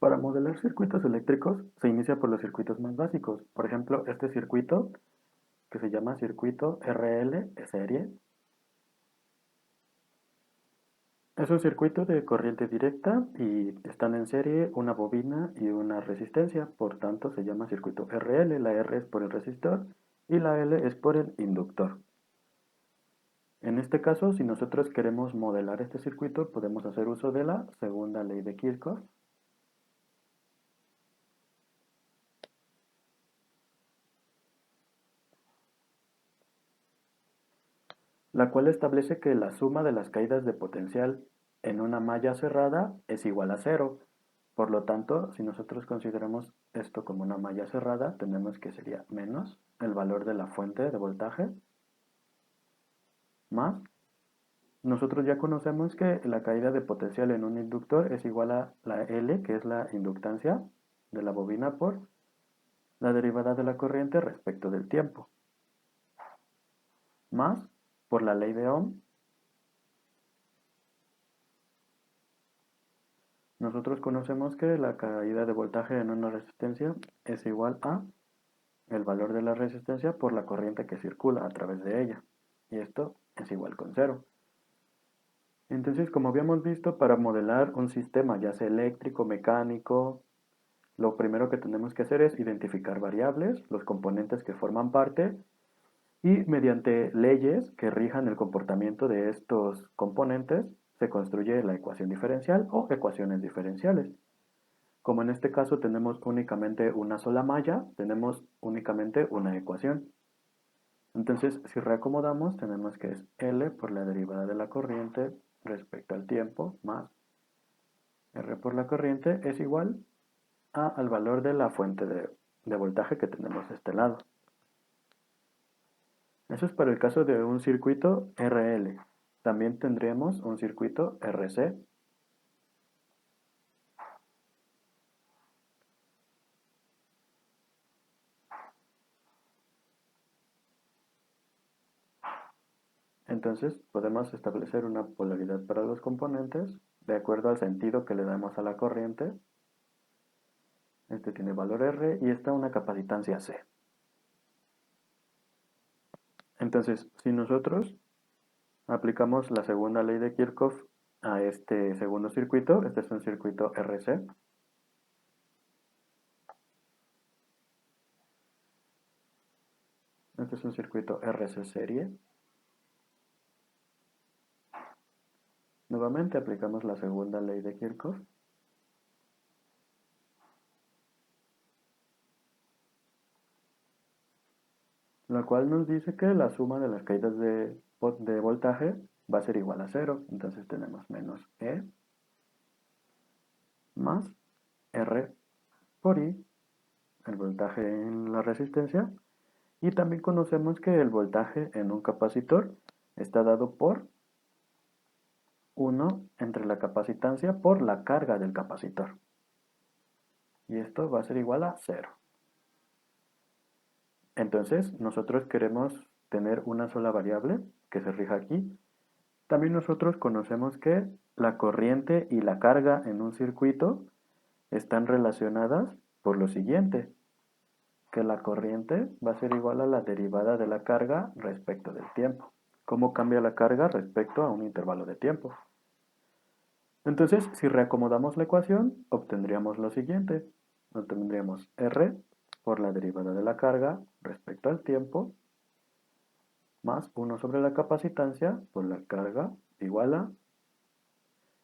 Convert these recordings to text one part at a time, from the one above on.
Para modelar circuitos eléctricos se inicia por los circuitos más básicos. Por ejemplo, este circuito, que se llama circuito RL serie, es un circuito de corriente directa y están en serie una bobina y una resistencia. Por tanto, se llama circuito RL. La R es por el resistor y la L es por el inductor. En este caso, si nosotros queremos modelar este circuito, podemos hacer uso de la segunda ley de Kirchhoff, la cual establece que la suma de las caídas de potencial en una malla cerrada es igual a cero. Por lo tanto, si nosotros consideramos esto como una malla cerrada, tenemos que sería menos el valor de la fuente de voltaje, más. Nosotros ya conocemos que la caída de potencial en un inductor es igual a la L, que es la inductancia de la bobina, por la derivada de la corriente respecto del tiempo, más por la ley de Ohm. Nosotros conocemos que la caída de voltaje en una resistencia es igual a el valor de la resistencia por la corriente que circula a través de ella. Y esto es igual con cero. Entonces, como habíamos visto, para modelar un sistema, ya sea eléctrico, mecánico, lo primero que tenemos que hacer es identificar variables, los componentes que forman parte, y mediante leyes que rijan el comportamiento de estos componentes, se construye la ecuación diferencial o ecuaciones diferenciales. Como en este caso tenemos únicamente una sola malla, tenemos únicamente una ecuación. Entonces, si reacomodamos, tenemos que es L por la derivada de la corriente respecto al tiempo, más R por la corriente es igual al valor de la fuente de voltaje que tenemos de este lado. Eso es para el caso de un circuito RL. También tendríamos un circuito RC. Entonces podemos establecer una polaridad para los componentes de acuerdo al sentido que le damos a la corriente. Este tiene valor R y esta una capacitancia C. Entonces, si nosotros aplicamos la segunda ley de Kirchhoff a este segundo circuito, este es un circuito RC. Este es un circuito RC serie. Nuevamente aplicamos la segunda ley de Kirchhoff. La cual nos dice que la suma de las caídas de voltaje va a ser igual a cero. Entonces tenemos menos E más R por I, el voltaje en la resistencia. Y también conocemos que el voltaje en un capacitor está dado por 1 entre la capacitancia por la carga del capacitor. Y esto va a ser igual a 0. Entonces, nosotros queremos tener una sola variable que se rija aquí. También nosotros conocemos que la corriente y la carga en un circuito están relacionadas por lo siguiente, que la corriente va a ser igual a la derivada de la carga respecto del tiempo. ¿Cómo cambia la carga respecto a un intervalo de tiempo? Entonces, si reacomodamos la ecuación, obtendríamos lo siguiente. Obtendríamos R por la derivada de la carga respecto al tiempo, más 1 sobre la capacitancia por la carga igual a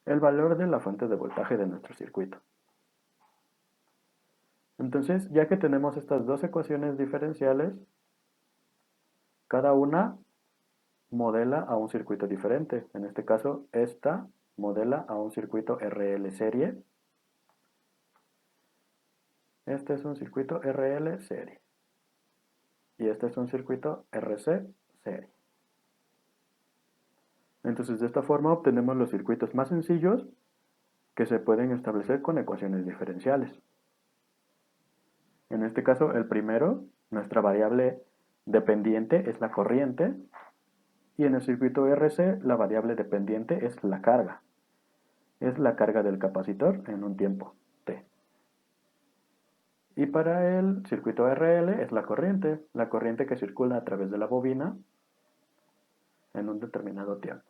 el valor de la fuente de voltaje de nuestro circuito. Entonces, ya que tenemos estas dos ecuaciones diferenciales, cada una modela a un circuito diferente. En este caso, esta modela a un circuito RL serie. Este es un circuito RL serie. Y este es un circuito RC serie. Entonces, de esta forma obtenemos los circuitos más sencillos que se pueden establecer con ecuaciones diferenciales. En este caso, el primero, nuestra variable dependiente es la corriente, y en el circuito RC la variable dependiente es la carga. Es la carga del capacitor en un tiempo t. Y para el circuito RL es la corriente que circula a través de la bobina en un determinado tiempo.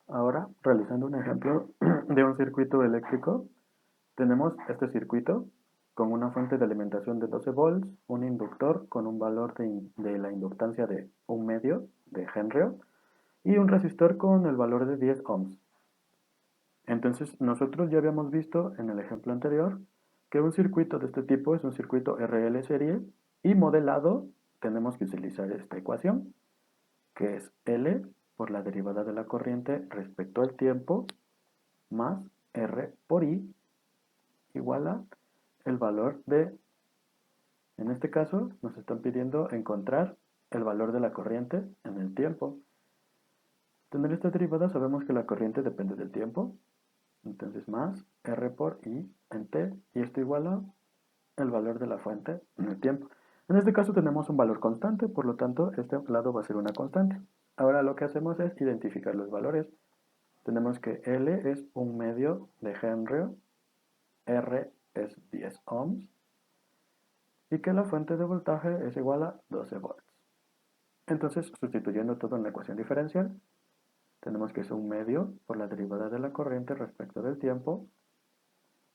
Ahora, realizando un ejemplo de un circuito eléctrico, tenemos este circuito con una fuente de alimentación de 12 volts, un inductor con un valor de la inductancia de 1 medio de Henry y un resistor con el valor de 10 ohms. Entonces, nosotros ya habíamos visto en el ejemplo anterior que un circuito de este tipo es un circuito RL serie y modelado tenemos que utilizar esta ecuación, que es L por la derivada de la corriente respecto al tiempo más R por I igual a el valor de, en este caso nos están pidiendo encontrar el valor de la corriente en el tiempo. Tener esta derivada sabemos que la corriente depende del tiempo, entonces más R por I en T, y esto igual a el valor de la fuente en el tiempo. En este caso tenemos un valor constante, por lo tanto este lado va a ser una constante. Ahora lo que hacemos es identificar los valores. Tenemos que L es 1 medio de Henry, R es 10 ohms y que la fuente de voltaje es igual a 12 volts. Entonces, sustituyendo todo en la ecuación diferencial, tenemos que es 1 medio por la derivada de la corriente respecto del tiempo,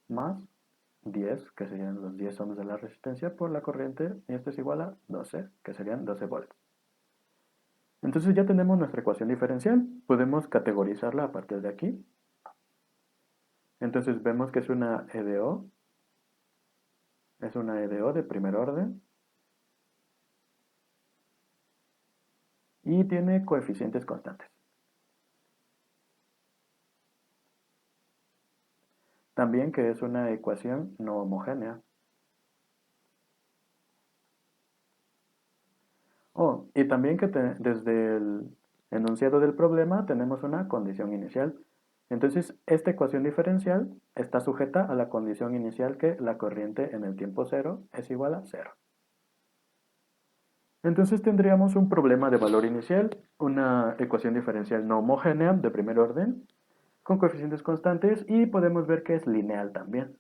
más 10, que serían los 10 ohms de la resistencia por la corriente, y esto es igual a 12, que serían 12 volts. Entonces ya tenemos nuestra ecuación diferencial, podemos categorizarla a partir de aquí. Entonces vemos que es una EDO de primer orden, y tiene coeficientes constantes. También que es una ecuación no homogénea. Oh, y también que desde el enunciado del problema tenemos una condición inicial. Entonces, esta ecuación diferencial está sujeta a la condición inicial que la corriente en el tiempo cero es igual a cero. Entonces tendríamos un problema de valor inicial, una ecuación diferencial no homogénea de primer orden, con coeficientes constantes, y podemos ver que es lineal también.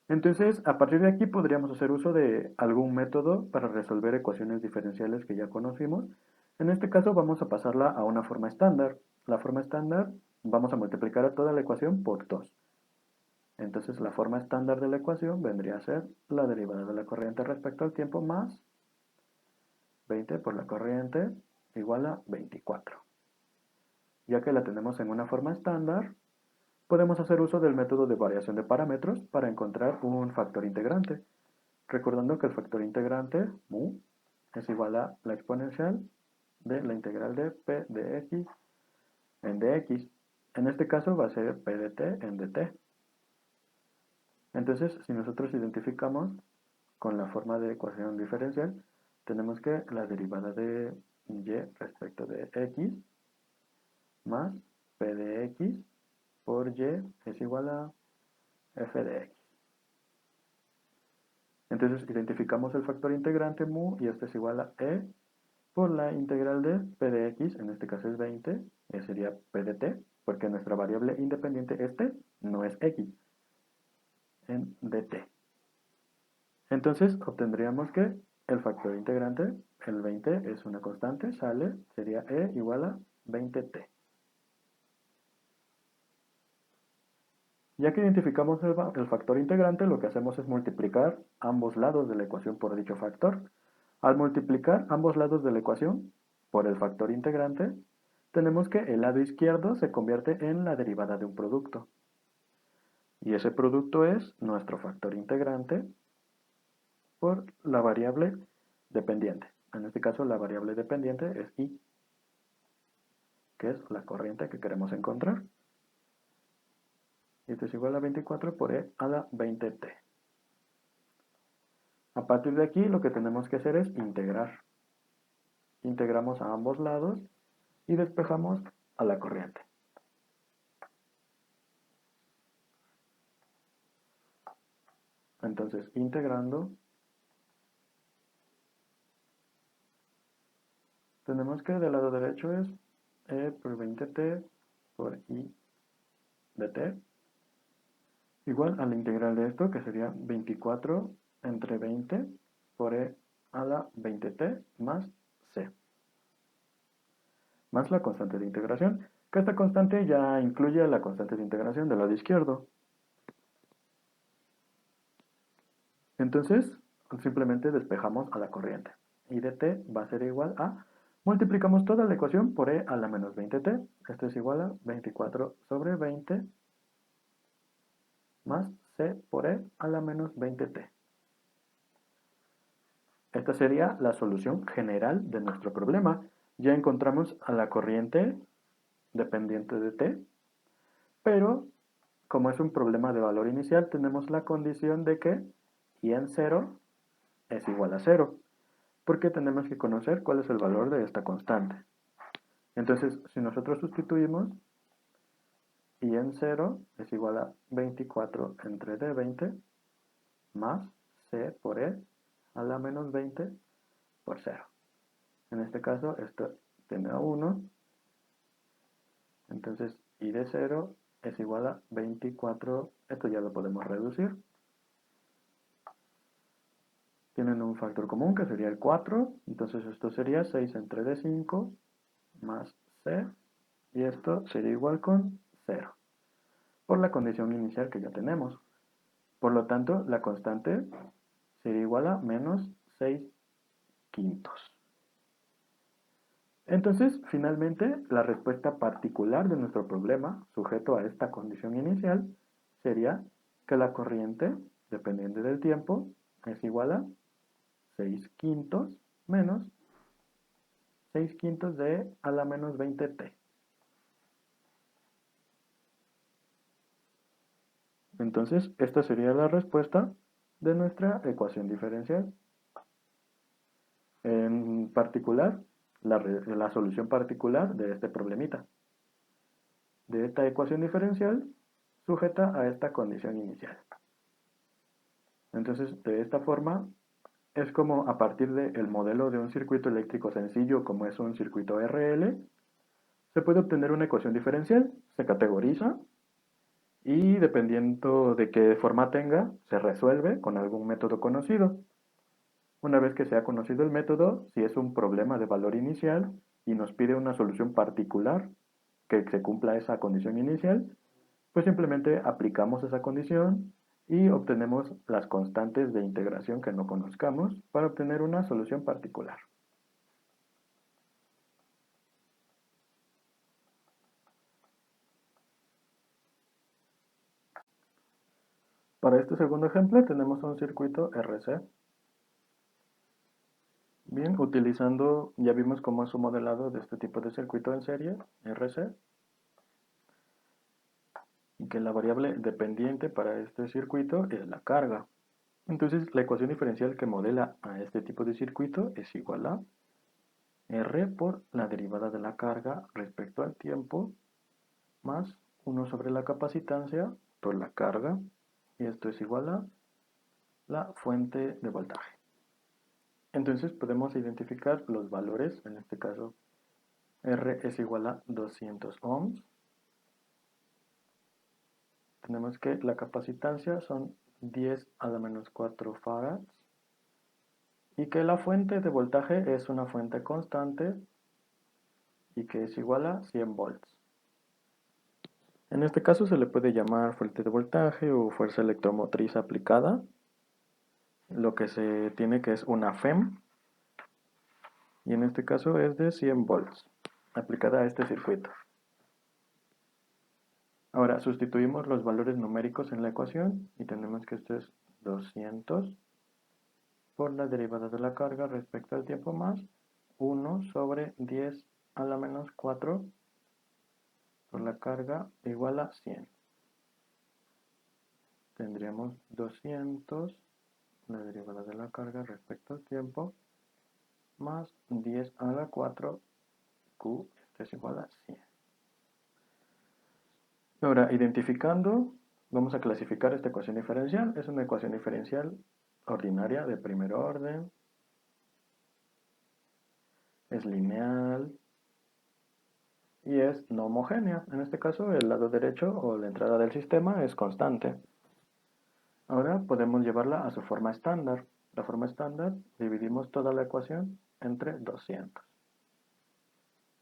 Entonces, a partir de aquí podríamos hacer uso de algún método para resolver ecuaciones diferenciales que ya conocimos. En este caso vamos a pasarla a una forma estándar. La forma estándar vamos a multiplicar a toda la ecuación por 2. Entonces la forma estándar de la ecuación vendría a ser la derivada de la corriente respecto al tiempo más 20 por la corriente igual a 24. Ya que la tenemos en una forma estándar, podemos hacer uso del método de variación de parámetros para encontrar un factor integrante. Recordando que el factor integrante, mu, es igual a la exponencial de la integral de p de x en dx. En este caso va a ser p de t en dt. Entonces, si nosotros identificamos con la forma de ecuación diferencial, tenemos que la derivada de y respecto de x más p de x por y es igual a f de x. Entonces identificamos el factor integrante mu y este es igual a e por la integral de p de x, en este caso es 20, sería p de t, porque nuestra variable independiente es t, no es x, en dt. Entonces obtendríamos que el factor integrante, el 20 es una constante, sale, sería e igual a 20t. Ya que identificamos el factor integrante, lo que hacemos es multiplicar ambos lados de la ecuación por dicho factor. Al multiplicar ambos lados de la ecuación por el factor integrante, tenemos que el lado izquierdo se convierte en la derivada de un producto. Y ese producto es nuestro factor integrante por la variable dependiente. En este caso la variable dependiente es I, que es la corriente que queremos encontrar. Y esto es igual a 24 por E a la 20t. A partir de aquí lo que tenemos que hacer es integrar. Integramos a ambos lados y despejamos a la corriente. Entonces, integrando, tenemos que del lado derecho es E por 20t por I de t. igual a la integral de esto, que sería 24 entre 20 por e a la 20t más c, más la constante de integración, que esta constante ya incluye la constante de integración del lado izquierdo. Entonces, simplemente despejamos a la corriente. Y de t va a ser igual a, multiplicamos toda la ecuación por e a la menos 20t. Esto es igual a 24 sobre 20 más c por e a la menos 20t. Esta sería la solución general de nuestro problema. Ya encontramos a la corriente dependiente de t, pero como es un problema de valor inicial, tenemos la condición de que y en 0 es igual a 0, porque tenemos que conocer cuál es el valor de esta constante. Entonces, si nosotros sustituimos, y en 0 es igual a 24 entre d 20 más c por e a la menos 20 por 0. En este caso, esto tiene a 1, entonces y de 0 es igual a 24, esto ya lo podemos reducir. Tienen un factor común que sería el 4, entonces esto sería 6 entre d5 más c, y esto sería igual con 0, por la condición inicial que ya tenemos. Por lo tanto, la constante sería igual a menos 6 quintos. Entonces, finalmente, la respuesta particular de nuestro problema, sujeto a esta condición inicial, sería que la corriente, dependiente del tiempo, es igual a 6 quintos menos 6 quintos de a la menos 20t. Entonces, esta sería la respuesta de nuestra ecuación diferencial. En particular, la solución particular de este problemita, de esta ecuación diferencial sujeta a esta condición inicial. Entonces, de esta forma, es como a partir del modelo de un circuito eléctrico sencillo, como es un circuito RL, se puede obtener una ecuación diferencial, se categoriza y dependiendo de qué forma tenga, se resuelve con algún método conocido. Una vez que se ha conocido el método, si es un problema de valor inicial y nos pide una solución particular que se cumpla esa condición inicial, pues simplemente aplicamos esa condición y obtenemos las constantes de integración que no conozcamos para obtener una solución particular. Para este segundo ejemplo tenemos un circuito RC. Bien, utilizando, ya vimos cómo es su modelado de este tipo de circuito en serie, RC, y que la variable dependiente para este circuito es la carga. Entonces, la ecuación diferencial que modela a este tipo de circuito es igual a R por la derivada de la carga respecto al tiempo más 1 sobre la capacitancia por la carga, y esto es igual a la fuente de voltaje. Entonces podemos identificar los valores, en este caso R es igual a 200 ohms. Tenemos que la capacitancia son 10 a la menos 4 farads y que la fuente de voltaje es una fuente constante y que es igual a 100 volts. En este caso se le puede llamar fuente de voltaje o fuerza electromotriz aplicada. Lo que se tiene que es una FEM, y en este caso es de 100 volts, aplicada a este circuito. Ahora sustituimos los valores numéricos en la ecuación y tenemos que esto es 200 por la derivada de la carga respecto al tiempo más 1 sobre 10 a la menos 4 por la carga igual a 100. Tendríamos 200, la derivada de la carga respecto al tiempo, más 10 a la 4, Q, esto es igual a 100. Ahora, identificando, vamos a clasificar esta ecuación diferencial. Es una ecuación diferencial ordinaria de primer orden, es lineal y es no homogénea. En este caso, el lado derecho o la entrada del sistema es constante. Ahora podemos llevarla a su forma estándar. La forma estándar, dividimos toda la ecuación entre 200.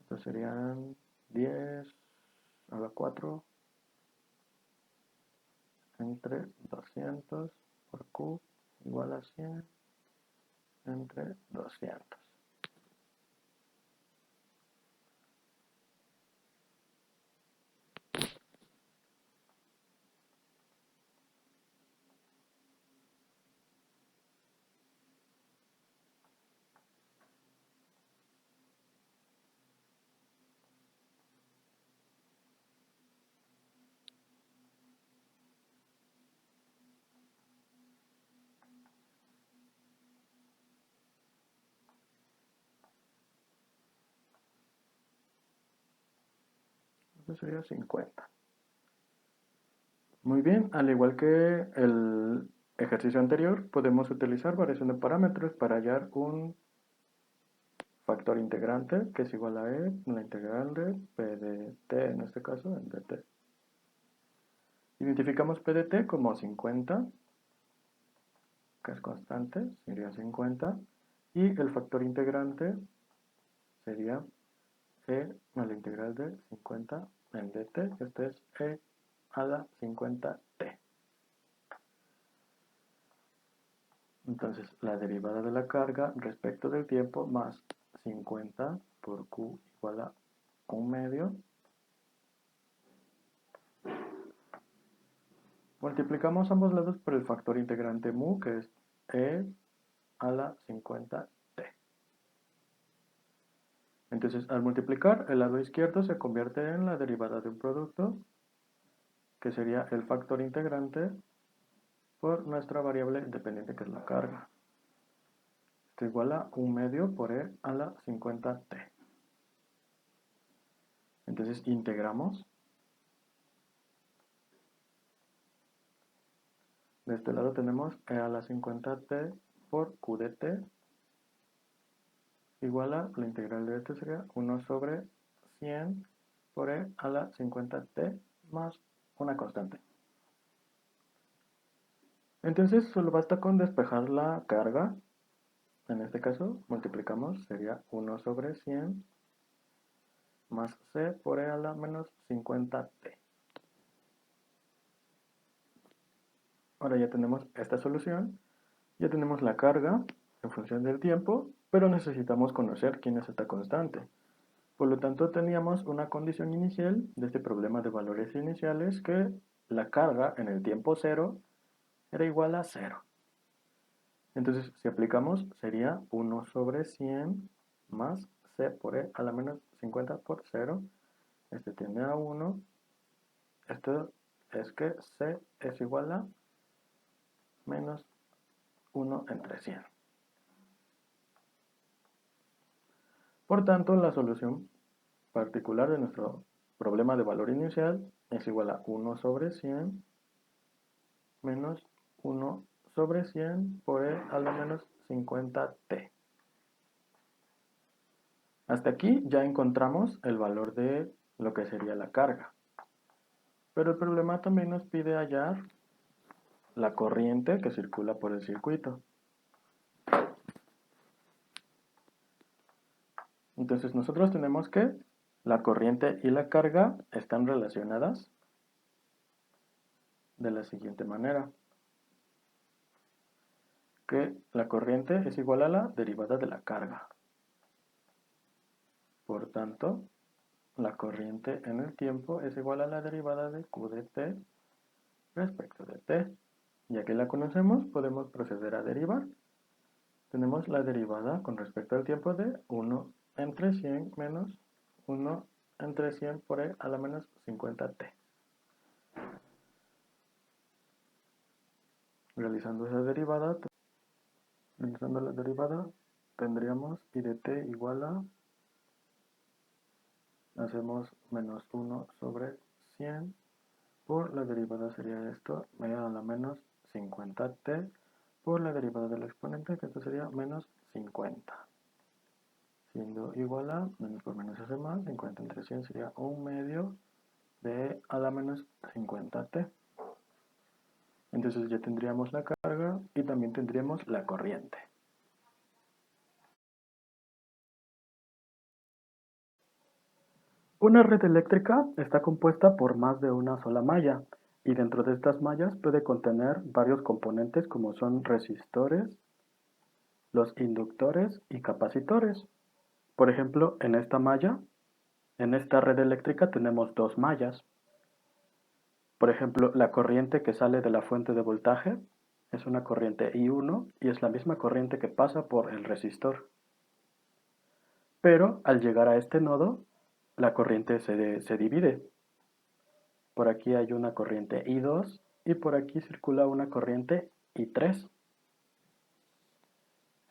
Esto serían 10 a la 4 entre 200 por Q igual a 100 entre 200. Esto sería 50. Muy bien, al igual que el ejercicio anterior, podemos utilizar variación de parámetros para hallar un factor integrante que es igual a la integral de P de t, en este caso, en dt. Identificamos P de t como 50, que es constante, sería 50, y el factor integrante sería a la integral de 50 en dt, este es a la 50t. Entonces, la derivada de la carga respecto del tiempo más 50 por q igual a 1/2. Multiplicamos ambos lados por el factor integrante mu, que es a la 50t. Entonces, al multiplicar, el lado izquierdo se convierte en la derivada de un producto, que sería el factor integrante por nuestra variable independiente, que es la carga. Esto igual a 1/2 por a la 50t. Entonces, integramos. De este lado tenemos a la 50t por q de t igual a la integral de este sería 1 sobre 100 por a la 50t más una constante. Entonces solo basta con despejar la carga. En este caso multiplicamos, sería 1 sobre 100 más c por a la menos 50t. Ahora ya tenemos esta solución, ya tenemos la carga en función del tiempo, pero necesitamos conocer quién es esta constante. Por lo tanto, teníamos una condición inicial de este problema de valores iniciales, que la carga en el tiempo 0 era igual a 0. Entonces, si aplicamos, sería 1 sobre 100 más c por a la menos 50 por 0. Este tiende a 1. Esto es que c es igual a menos 1 entre 100. Por tanto, la solución particular de nuestro problema de valor inicial es igual a 1 sobre 100 menos 1 sobre 100 por a la menos 50t. Hasta aquí ya encontramos el valor de lo que sería la carga. Pero el problema también nos pide hallar la corriente que circula por el circuito. Entonces nosotros tenemos que la corriente y la carga están relacionadas de la siguiente manera. Que la corriente es igual a la derivada de la carga. Por tanto, la corriente en el tiempo es igual a la derivada de q de t respecto de t. Ya que la conocemos, podemos proceder a derivar. Tenemos la derivada con respecto al tiempo de 1 entre 100 menos 1 entre 100 por a la menos 50t. Realizando la derivada, tendríamos i de t igual a, hacemos menos 1 sobre 100 por la derivada sería esto, a la menos 50t por la derivada del exponente, que esto sería menos 50. Siendo igual a, menos por menos hace más, 50 entre 100 sería 1/2 de a la menos 50t. Entonces ya tendríamos la carga y también tendríamos la corriente. Una red eléctrica está compuesta por más de una sola malla y dentro de estas mallas puede contener varios componentes como son resistores, los inductores y capacitores. Por ejemplo, en esta malla, en esta red eléctrica tenemos dos mallas. Por ejemplo, la corriente que sale de la fuente de voltaje es una corriente I1 y es la misma corriente que pasa por el resistor. Pero al llegar a este nodo, la corriente se divide. Por aquí hay una corriente I2 y por aquí circula una corriente I3.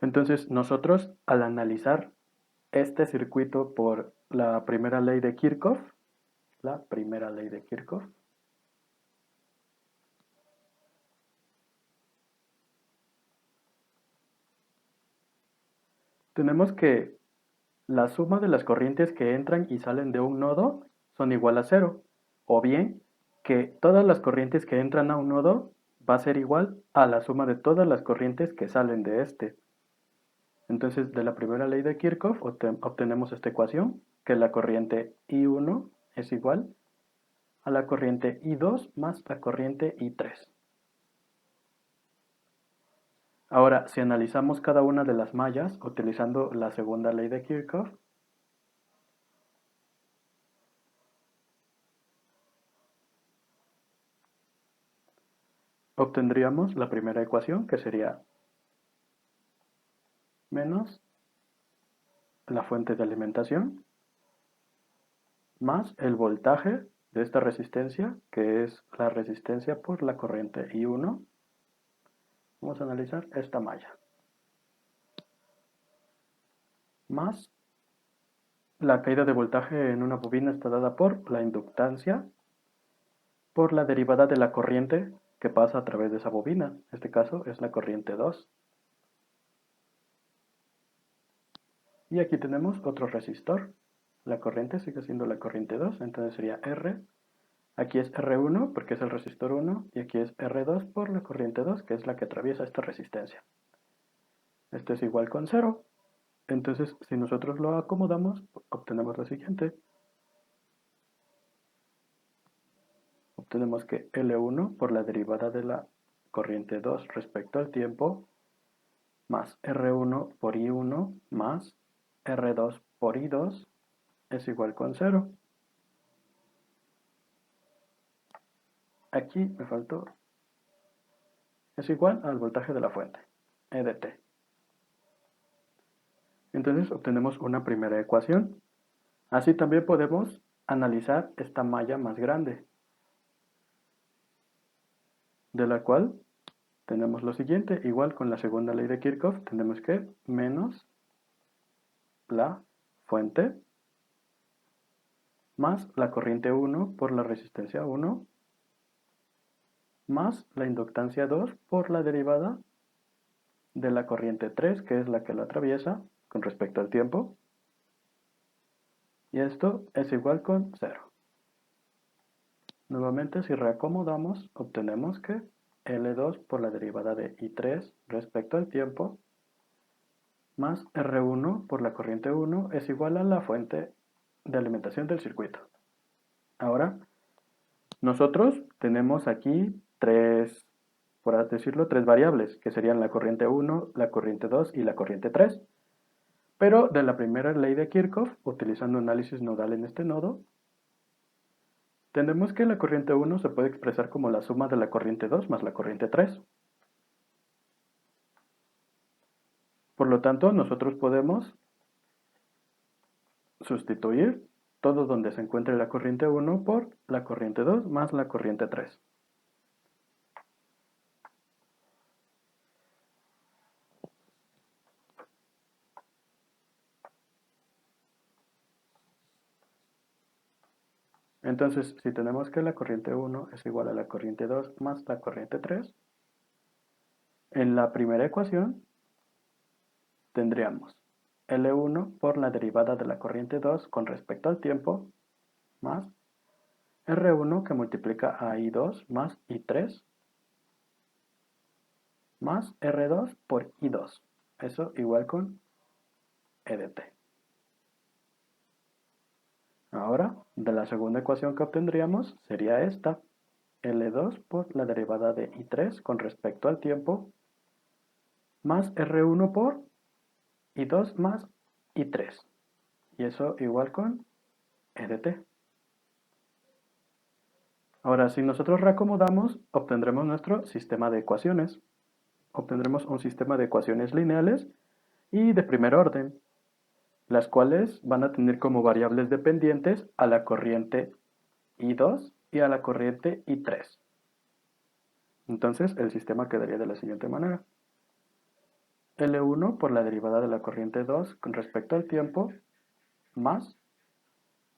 Entonces nosotros al analizar este circuito por la primera ley de Kirchhoff, tenemos que la suma de las corrientes que entran y salen de un nodo son igual a cero. O bien que todas las corrientes que entran a un nodo va a ser igual a la suma de todas las corrientes que salen de este. Entonces, de la primera ley de Kirchhoff obtenemos esta ecuación, que la corriente I1 es igual a la corriente I2 más la corriente I3. Ahora, si analizamos cada una de las mallas utilizando la segunda ley de Kirchhoff, obtendríamos la primera ecuación, que sería menos la fuente de alimentación más el voltaje de esta resistencia, que es la resistencia por la corriente I1. Vamos a analizar esta malla. Más la caída de voltaje en una bobina está dada por la inductancia, por la derivada de la corriente que pasa a través de esa bobina. En este caso es la corriente 2. Y aquí tenemos otro resistor. La corriente sigue siendo la corriente 2, entonces sería R. Aquí es R1 porque es el resistor 1 y aquí es R2 por la corriente 2, que es la que atraviesa esta resistencia. Esto es igual con 0. Entonces, si nosotros lo acomodamos, obtenemos lo siguiente. Obtenemos que L1 por la derivada de la corriente 2 respecto al tiempo, más R1 por I1 más R2 por I2 es igual con 0. Aquí me faltó. Es igual al voltaje de la fuente, E de T. Entonces obtenemos una primera ecuación. Así también podemos analizar esta malla más grande, de la cual tenemos lo siguiente. Igual con la segunda ley de Kirchhoff, tenemos que menos la fuente más la corriente 1 por la resistencia 1 más la inductancia 2 por la derivada de la corriente 3, que es la que la atraviesa con respecto al tiempo. Y esto es igual con 0. Nuevamente, si reacomodamos, obtenemos que L2 por la derivada de I3 respecto al tiempo más R1 por la corriente 1 es igual a la fuente de alimentación del circuito. Ahora, nosotros tenemos aquí tres, por así decirlo, tres variables, que serían la corriente 1, la corriente 2 y la corriente 3. Pero de la primera ley de Kirchhoff, utilizando análisis nodal en este nodo, tenemos que la corriente 1 se puede expresar como la suma de la corriente 2 más la corriente 3. Por lo tanto, nosotros podemos sustituir todo donde se encuentre la corriente 1 por la corriente 2 más la corriente 3. Entonces, si tenemos que la corriente 1 es igual a la corriente 2 más la corriente 3, en la primera ecuación tendríamos L1 por la derivada de la corriente 2 con respecto al tiempo más R1 que multiplica a I2 más I3 más R2 por I2. Eso igual con E de t. Ahora, de la segunda ecuación que obtendríamos sería esta. L2 por la derivada de I3 con respecto al tiempo, más R1 por I2 más I3. Y eso igual con E de t. Ahora, si nosotros reacomodamos, obtendremos nuestro sistema de ecuaciones. Obtendremos un sistema de ecuaciones lineales y de primer orden, las cuales van a tener como variables dependientes a la corriente I2 y a la corriente I3. Entonces, el sistema quedaría de la siguiente manera. L1 por la derivada de la corriente 2 con respecto al tiempo, más,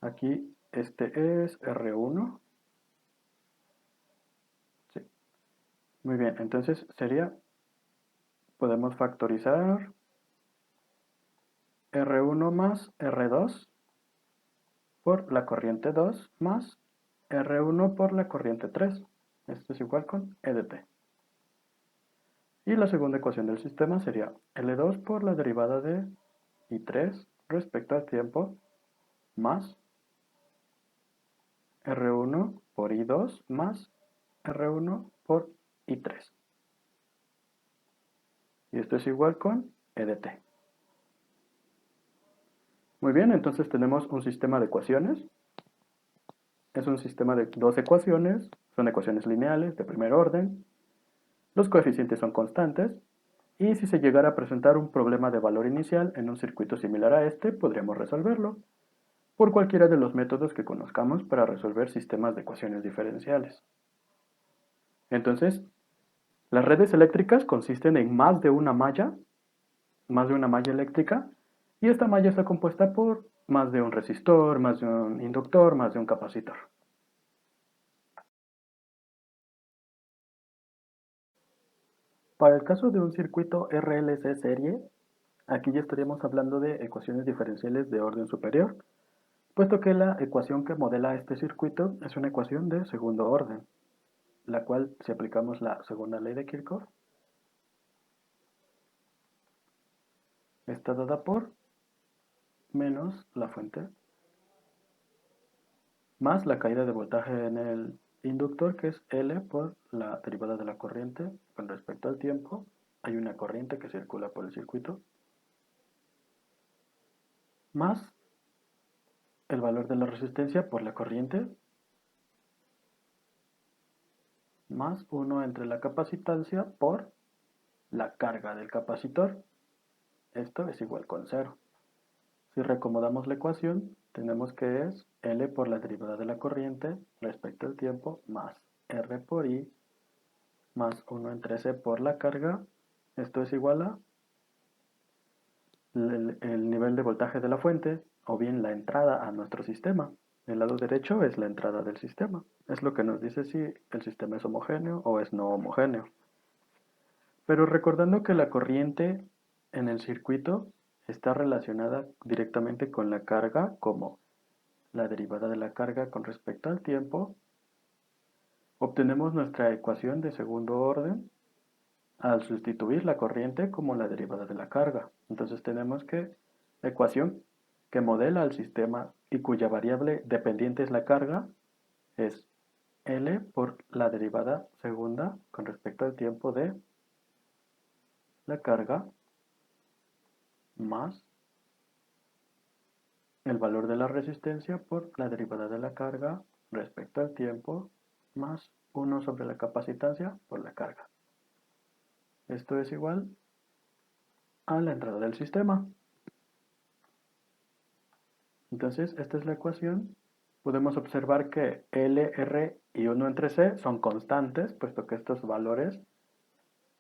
aquí este es R1. Sí. Muy bien, entonces sería, podemos factorizar R1 más R2 por la corriente 2 más R1 por la corriente 3. Esto es igual con E de t. Y la segunda ecuación del sistema sería L2 por la derivada de I3 respecto al tiempo más R1 por I2 más R1 por I3. Y esto es igual con E de t. Muy bien, entonces tenemos un sistema de ecuaciones. Es un sistema de dos ecuaciones, son ecuaciones lineales de primer orden. Los coeficientes son constantes. Y si se llegara a presentar un problema de valor inicial en un circuito similar a este, podríamos resolverlo por cualquiera de los métodos que conozcamos para resolver sistemas de ecuaciones diferenciales. Entonces, las redes eléctricas consisten en más de una malla eléctrica, y esta malla está compuesta por más de un resistor, más de un inductor, más de un capacitor. Para el caso de un circuito RLC serie, aquí ya estaríamos hablando de ecuaciones diferenciales de orden superior, puesto que la ecuación que modela este circuito es una ecuación de segundo orden, la cual, si aplicamos la segunda ley de Kirchhoff, está dada por menos la fuente más la caída de voltaje en el inductor, que es L por la derivada de la corriente con respecto al tiempo. Hay una corriente que circula por el circuito, más el valor de la resistencia por la corriente, más 1 entre la capacitancia por la carga del capacitor. Esto es igual con 0. Si reacomodamos la ecuación, tenemos que es L por la derivada de la corriente respecto al tiempo más R por I más 1 entre C por la carga. Esto es igual a el nivel de voltaje de la fuente o bien la entrada a nuestro sistema. El lado derecho es la entrada del sistema. Es lo que nos dice si el sistema es homogéneo o es no homogéneo. Pero recordando que la corriente en el circuito está relacionada directamente con la carga, como la derivada de la carga con respecto al tiempo, obtenemos nuestra ecuación de segundo orden al sustituir la corriente como la derivada de la carga. Entonces tenemos que la ecuación que modela el sistema y cuya variable dependiente es la carga es L por la derivada segunda con respecto al tiempo de la carga más el valor de la resistencia por la derivada de la carga respecto al tiempo más 1 sobre la capacitancia por la carga. Esto es igual a la entrada del sistema. Entonces, esta es la ecuación. Podemos observar que L, R y 1 entre C son constantes, puesto que estos valores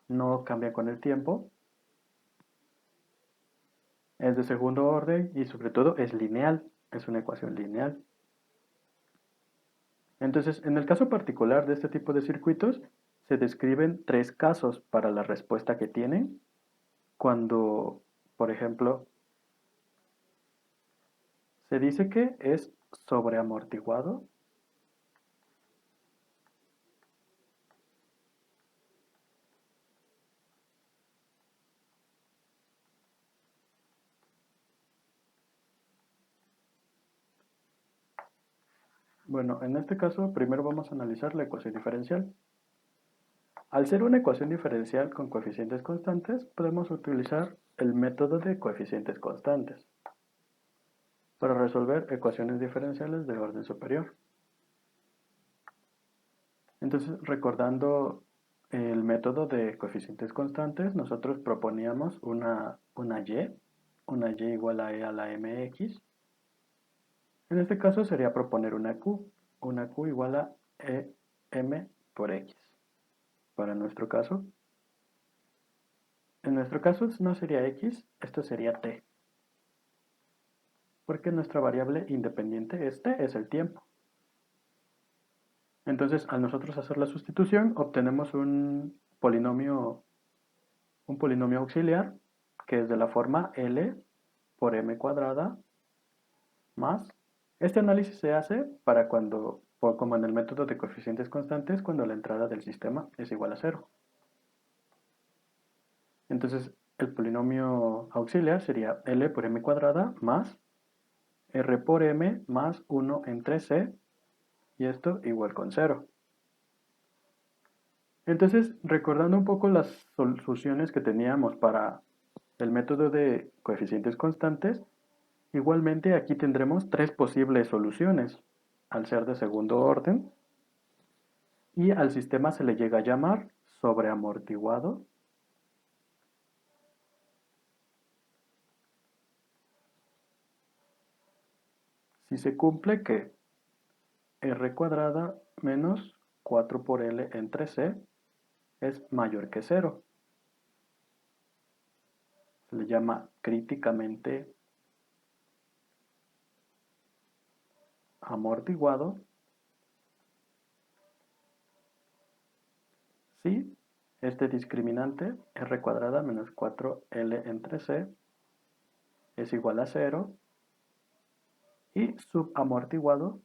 no cambian con el tiempo. Es de segundo orden y sobre todo es lineal, es una ecuación lineal. Entonces, en el caso particular de este tipo de circuitos, se describen tres casos para la respuesta que tienen cuando, por ejemplo, se dice que es sobreamortiguado Bueno, en este caso primero vamos a analizar la ecuación diferencial. Al ser una ecuación diferencial con coeficientes constantes, podemos utilizar el método de coeficientes constantes para resolver ecuaciones diferenciales de orden superior. Entonces, recordando el método de coeficientes constantes, nosotros proponíamos una y igual a e a la mx. En este caso sería proponer una q igual a e m por x. Para nuestro caso, en nuestro caso no sería x, esto sería t, porque nuestra variable independiente es t, es el tiempo. Entonces, al nosotros hacer la sustitución, obtenemos un polinomio auxiliar, que es de la forma L por m cuadrada más. Este análisis se hace para como en el método de coeficientes constantes, cuando la entrada del sistema es igual a 0. Entonces, el polinomio auxiliar sería L por m cuadrada más R por m más 1 entre c, y esto igual con 0. Entonces, recordando un poco las soluciones que teníamos para el método de coeficientes constantes, igualmente aquí tendremos tres posibles soluciones, al ser de segundo orden, y al sistema se le llega a llamar sobreamortiguado si se cumple que r cuadrada menos 4 por L entre C es mayor que 0. Se le llama críticamente amortiguado si este discriminante r cuadrada menos 4L entre C es igual a 0 y subamortiguado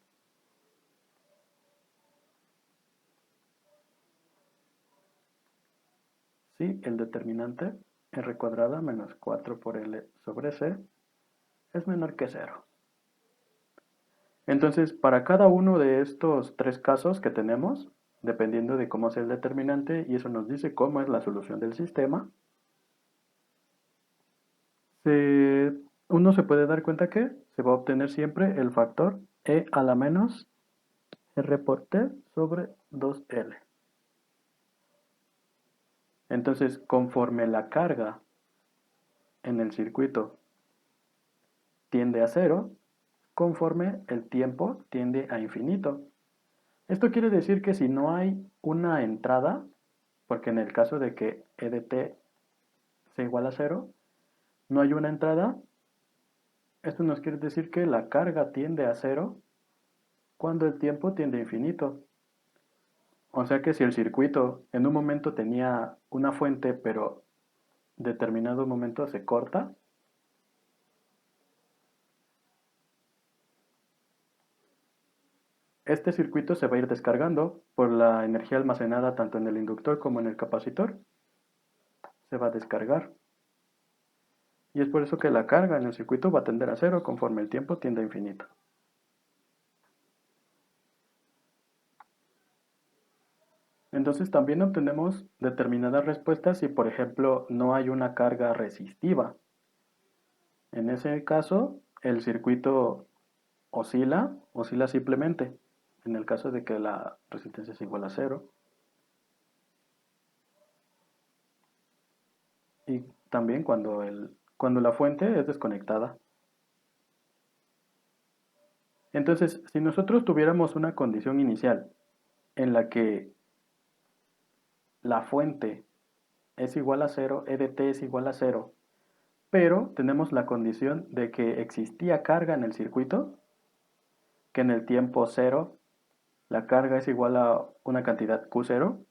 si el determinante r cuadrada menos 4 por L sobre C es menor que 0. Entonces, para cada uno de estos tres casos que tenemos, dependiendo de cómo sea el determinante, y eso nos dice cómo es la solución del sistema, uno se puede dar cuenta que se va a obtener siempre el factor e a la menos r por t sobre 2L. Entonces, conforme la carga en el circuito tiende a 0, conforme el tiempo tiende a infinito. Esto quiere decir que si no hay una entrada, porque en el caso de que e de t sea igual a 0, no hay una entrada, esto nos quiere decir que la carga tiende a 0 cuando el tiempo tiende a infinito. O sea que si el circuito en un momento tenía una fuente, pero determinado momento se corta, este circuito se va a ir descargando por la energía almacenada tanto en el inductor como en el capacitor. Se va a descargar. Y es por eso que la carga en el circuito va a tender a 0 conforme el tiempo tiende a infinito. Entonces también obtenemos determinadas respuestas si, por ejemplo, no hay una carga resistiva. En ese caso, el circuito oscila simplemente, en el caso de que la resistencia es igual a 0. Y también cuando la fuente es desconectada. Entonces, si nosotros tuviéramos una condición inicial en la que la fuente es igual a 0, e de t es igual a 0, pero tenemos la condición de que existía carga en el circuito, que en el tiempo 0 la carga es igual a una cantidad Q0,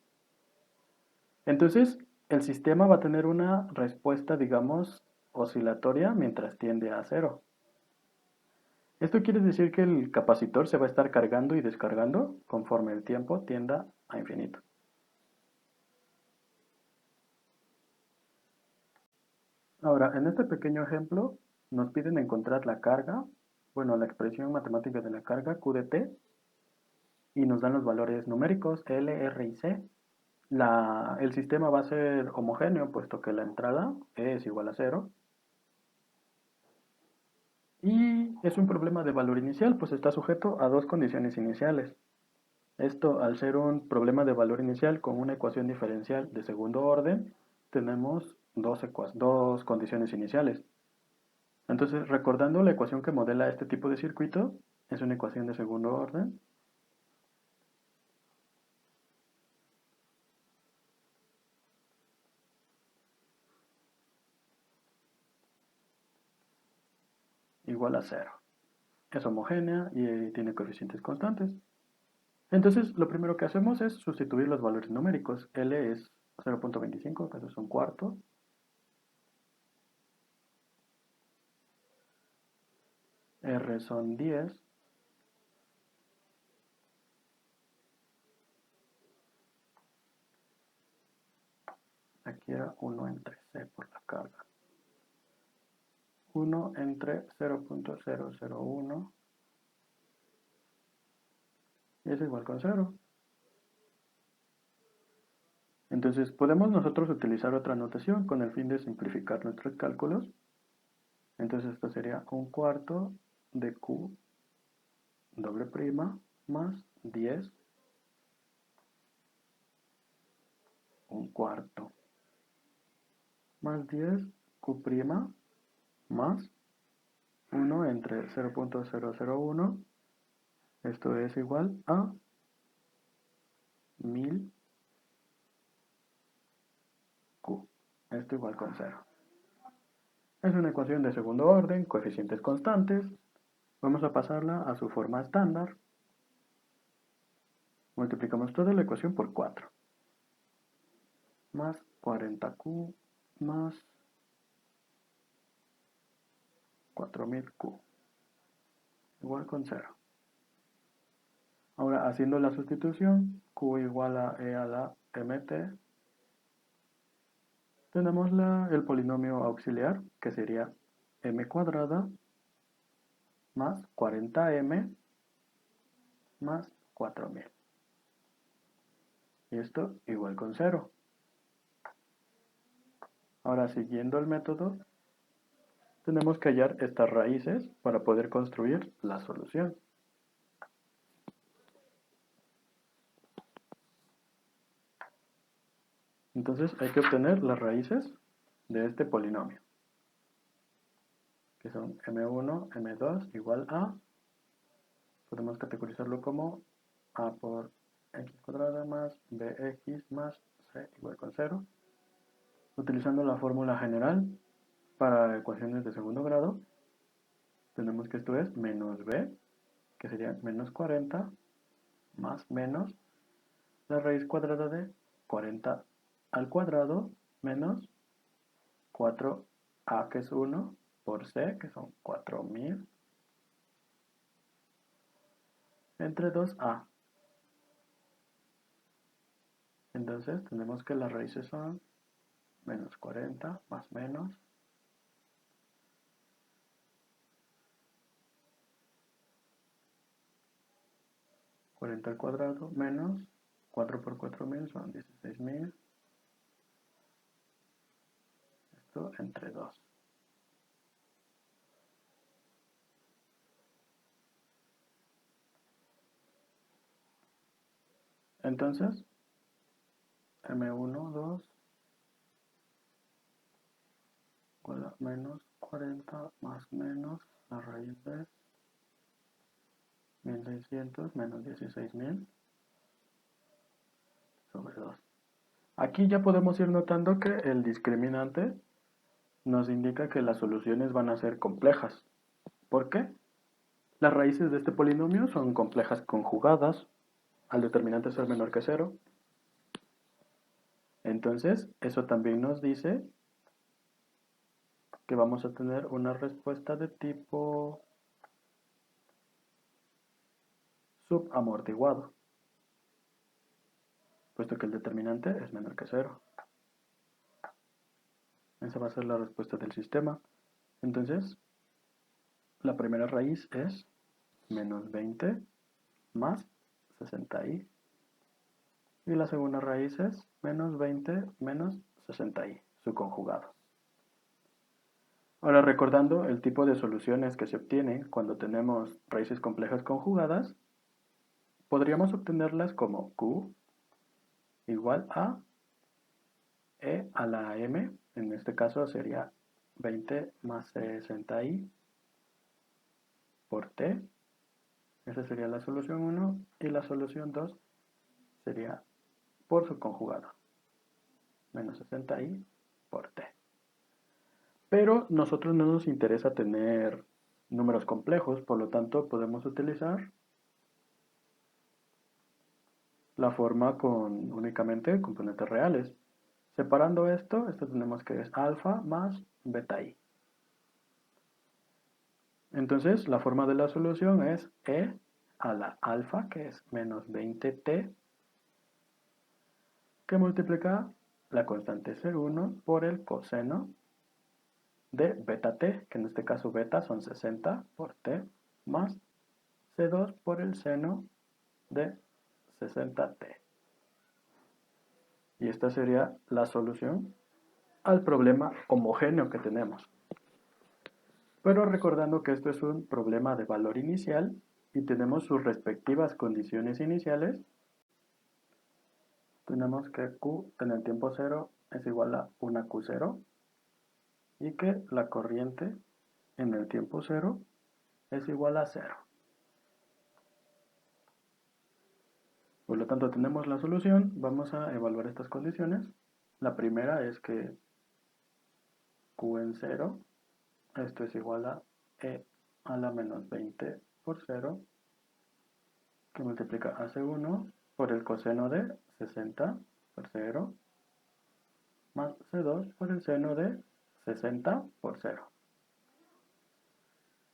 entonces el sistema va a tener una respuesta, digamos, oscilatoria mientras tiende a 0. Esto quiere decir que el capacitor se va a estar cargando y descargando conforme el tiempo tienda a infinito. Ahora, en este pequeño ejemplo, nos piden encontrar la carga, bueno, la expresión matemática de la carga, Q de t, y nos dan los valores numéricos L, R y C. El sistema va a ser homogéneo, puesto que la entrada E es igual a 0. Y es un problema de valor inicial, pues está sujeto a dos condiciones iniciales. Esto, al ser un problema de valor inicial con una ecuación diferencial de segundo orden, tenemos dos condiciones iniciales. Entonces, recordando la ecuación que modela este tipo de circuito, es una ecuación de segundo orden. Igual a 0. Es homogénea y tiene coeficientes constantes. Entonces, lo primero que hacemos es sustituir los valores numéricos. L es 0.25, que eso es un cuarto. R son 10. Aquí era 1 entre C por la carga. 1 entre 0.001 y es igual con 0. Entonces podemos nosotros utilizar otra notación con el fin de simplificar nuestros cálculos. Entonces esto sería un cuarto de Q doble prima más 10, un cuarto, más 10 Q prima más 1 entre 0.001. Esto es igual a 1000 Q. Esto igual con 0. Es una ecuación de segundo orden, coeficientes constantes. Vamos a pasarla a su forma estándar. Multiplicamos toda la ecuación por 4. Más 40Q más 4000Q. Igual con 0. Ahora, haciendo la sustitución, Q igual a E a la MT, tenemos el polinomio auxiliar, que sería M cuadrada más 40M más 4000. Y esto igual con 0. Ahora, siguiendo el método, tenemos que hallar estas raíces para poder construir la solución. Entonces hay que obtener las raíces de este polinomio, que son m1, m2 igual a, podemos categorizarlo como a por x cuadrada más bx más c igual con 0. Utilizando la fórmula general para ecuaciones de segundo grado, tenemos que esto es menos b, que sería menos 40, más menos la raíz cuadrada de 40 al cuadrado, menos 4a, que es 1, por c, que son 4000, entre 2a. Entonces tenemos que las raíces son menos 40 más menos 40 al cuadrado menos 4 por 4000 son 16000. Esto entre 2. Entonces, m1, 2, igual a menos 40 más menos la raíz de 1600 menos 16000 sobre 2. Aquí ya podemos ir notando que el discriminante nos indica que las soluciones van a ser complejas. ¿Por qué? Las raíces de este polinomio son complejas conjugadas al determinante ser menor que 0. Entonces, eso también nos dice que vamos a tener una respuesta de tipo subamortiguado, puesto que el determinante es menor que 0. Esa va a ser la respuesta del sistema. Entonces, la primera raíz es menos 20 más 60i. Y la segunda raíz es menos 20 menos 60i, su conjugado. Ahora recordando el tipo de soluciones que se obtienen cuando tenemos raíces complejas conjugadas, podríamos obtenerlas como q igual a e a la m, en este caso sería 20 más 60i por t. Esa sería la solución 1 y la solución 2 sería por su conjugado, menos 60i por t. Pero nosotros no nos interesa tener números complejos, por lo tanto podemos utilizar la forma con únicamente componentes reales. Separando esto tenemos que es alfa más beta i. Entonces la forma de la solución es e a la alfa, que es menos 20t, que multiplica la constante C1 por el coseno de beta t, que en este caso beta son 60 por t, más C2 por el seno de 60t. Y esta sería la solución al problema homogéneo que tenemos. Pero recordando que esto es un problema de valor inicial y tenemos sus respectivas condiciones iniciales, tenemos que Q en el tiempo 0 es igual a 1Q0 y que la corriente en el tiempo 0 es igual a 0. Por lo tanto, tenemos la solución. Vamos a evaluar estas condiciones. La primera es que Q en 0, esto es igual a E a la menos 20 por 0, que multiplica a C1 por el coseno de 60 por 0, más C2 por el seno de 60 por 0.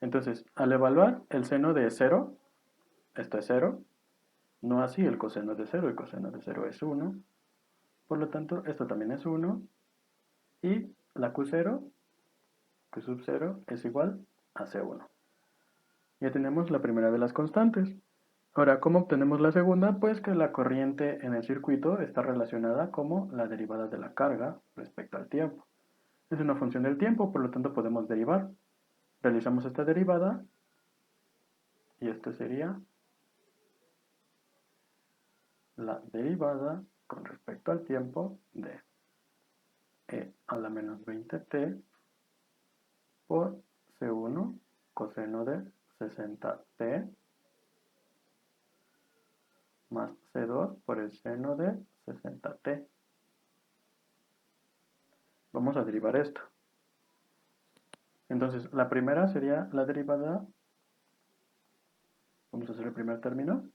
Entonces, al evaluar el seno de 0, esto es 0, no así el coseno de 0, el coseno de 0 es 1, por lo tanto, esto también es 1, y la Q0, Q sub 0, es igual a C1. Ya tenemos la primera de las constantes. Ahora, ¿cómo obtenemos la segunda? Pues que la corriente en el circuito está relacionada como la derivada de la carga respecto al tiempo. Es una función del tiempo, por lo tanto podemos derivar. Realizamos esta derivada y esto sería la derivada con respecto al tiempo de e a la menos 20t por C1 coseno de 60t más C2 por el seno de 60t. Vamos a derivar esto. Entonces, la primera sería la derivada, vamos a hacer el primer término,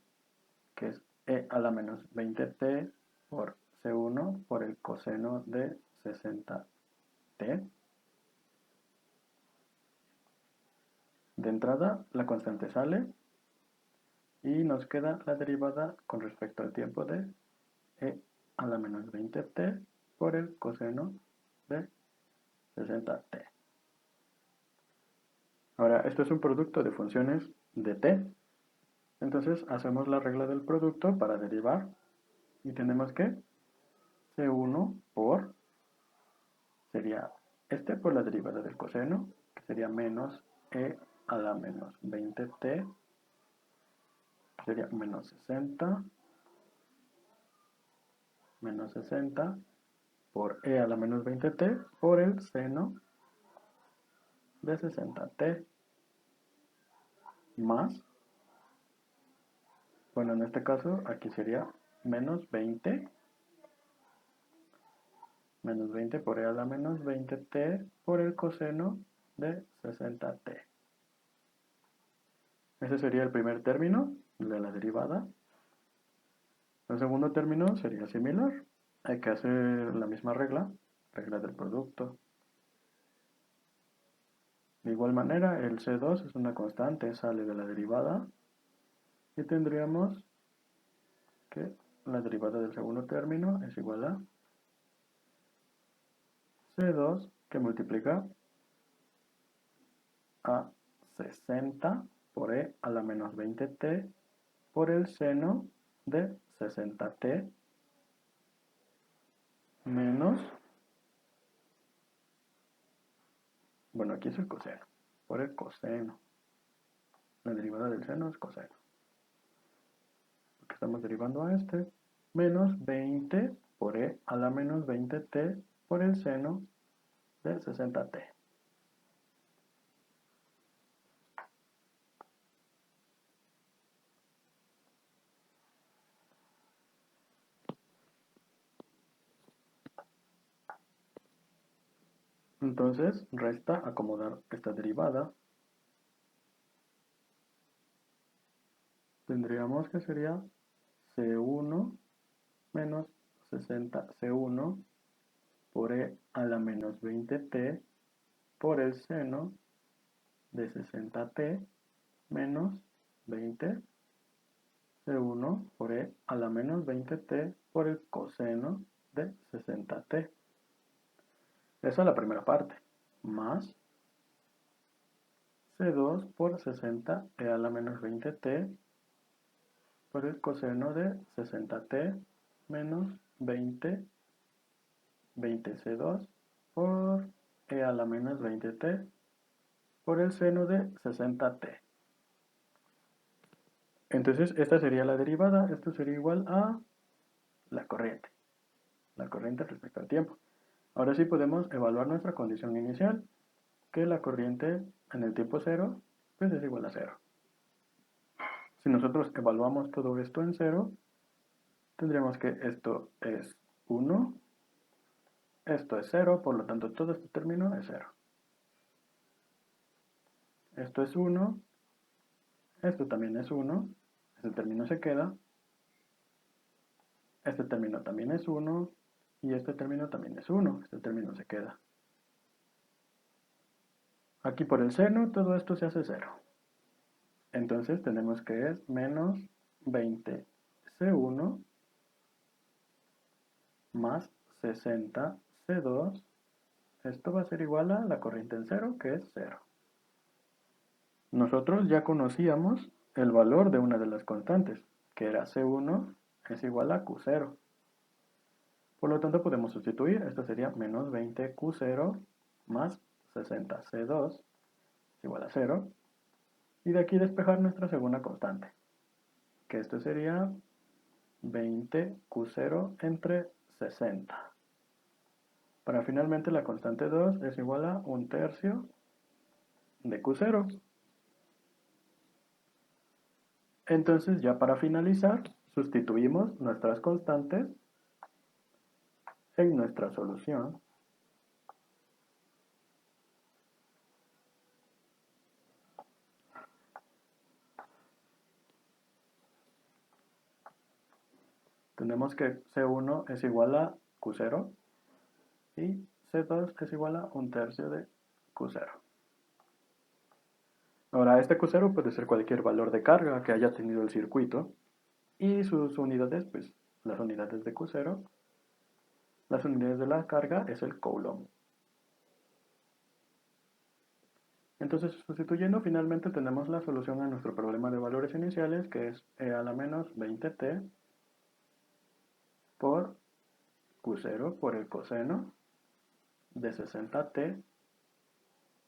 que es e a la menos 20t por C1 por el coseno de 60t. De entrada, la constante sale y nos queda la derivada con respecto al tiempo de e a la menos 20t por el coseno de 60t. Ahora, esto es un producto de funciones de t. Entonces, hacemos la regla del producto para derivar y tenemos que C1 por, sería este por la derivada del coseno, que sería menos e a la menos 20t, que sería menos 60, menos 60 por e a la menos 20t por el seno de 60t más, bueno, en este caso aquí sería menos 20 por e a la menos 20t por el coseno de 60t. Ese sería el primer término de la derivada. El segundo término sería similar. Hay que hacer la misma regla, regla del producto. De igual manera, el C2 es una constante, sale de la derivada. Y tendríamos que la derivada del segundo término es igual a C2 que multiplica a 60 por e a la menos 20t por el seno de 60t menos, bueno, aquí es el coseno, por el coseno. La derivada del seno es coseno. Porque estamos derivando a este, menos 20 por e a la menos 20t por el seno de 60t. Entonces, resta acomodar esta derivada. Tendríamos que sería C1 menos 60C1 por e a la menos 20t por el seno de 60t menos 20 C1 por e a la menos 20t por el coseno de 60t. Esa es la primera parte. Más C2 por 60 e a la menos 20t por el coseno de 60t menos 20C2 por e a la menos 20t por el seno de 60t. Entonces esta sería la derivada, esto sería igual a la corriente respecto al tiempo. Ahora sí podemos evaluar nuestra condición inicial, que la corriente en el tiempo 0 pues es igual a 0. Si nosotros evaluamos todo esto en 0, tendríamos que esto es 1, esto es 0, por lo tanto todo este término es 0. Esto es 1, esto también es 1, este término se queda, este término también es 1, y este término también es 1, este término se queda. Aquí por el seno todo esto se hace 0. Entonces tenemos que es menos 20C1 más 60C2. Esto va a ser igual a la corriente en 0, que es 0. Nosotros ya conocíamos el valor de una de las constantes, que era C1 es igual a Q0. Por lo tanto podemos sustituir, esto sería menos 20Q0 más 60C2 es igual a 0. Y de aquí despejar nuestra segunda constante, que esto sería 20Q0 entre 60. Para finalmente la constante 2 es igual a 1/3 de Q0. Entonces ya para finalizar, sustituimos nuestras constantes en nuestra solución. Tenemos que C1 es igual a Q0 y C2 es igual a 1/3 de Q0. Ahora, este Q0 puede ser cualquier valor de carga que haya tenido el circuito y sus unidades, pues las unidades de Q0, las unidades de la carga es el coulomb. Entonces, sustituyendo, finalmente tenemos la solución a nuestro problema de valores iniciales, que es e a la menos 20t por Q0 por el coseno de 60t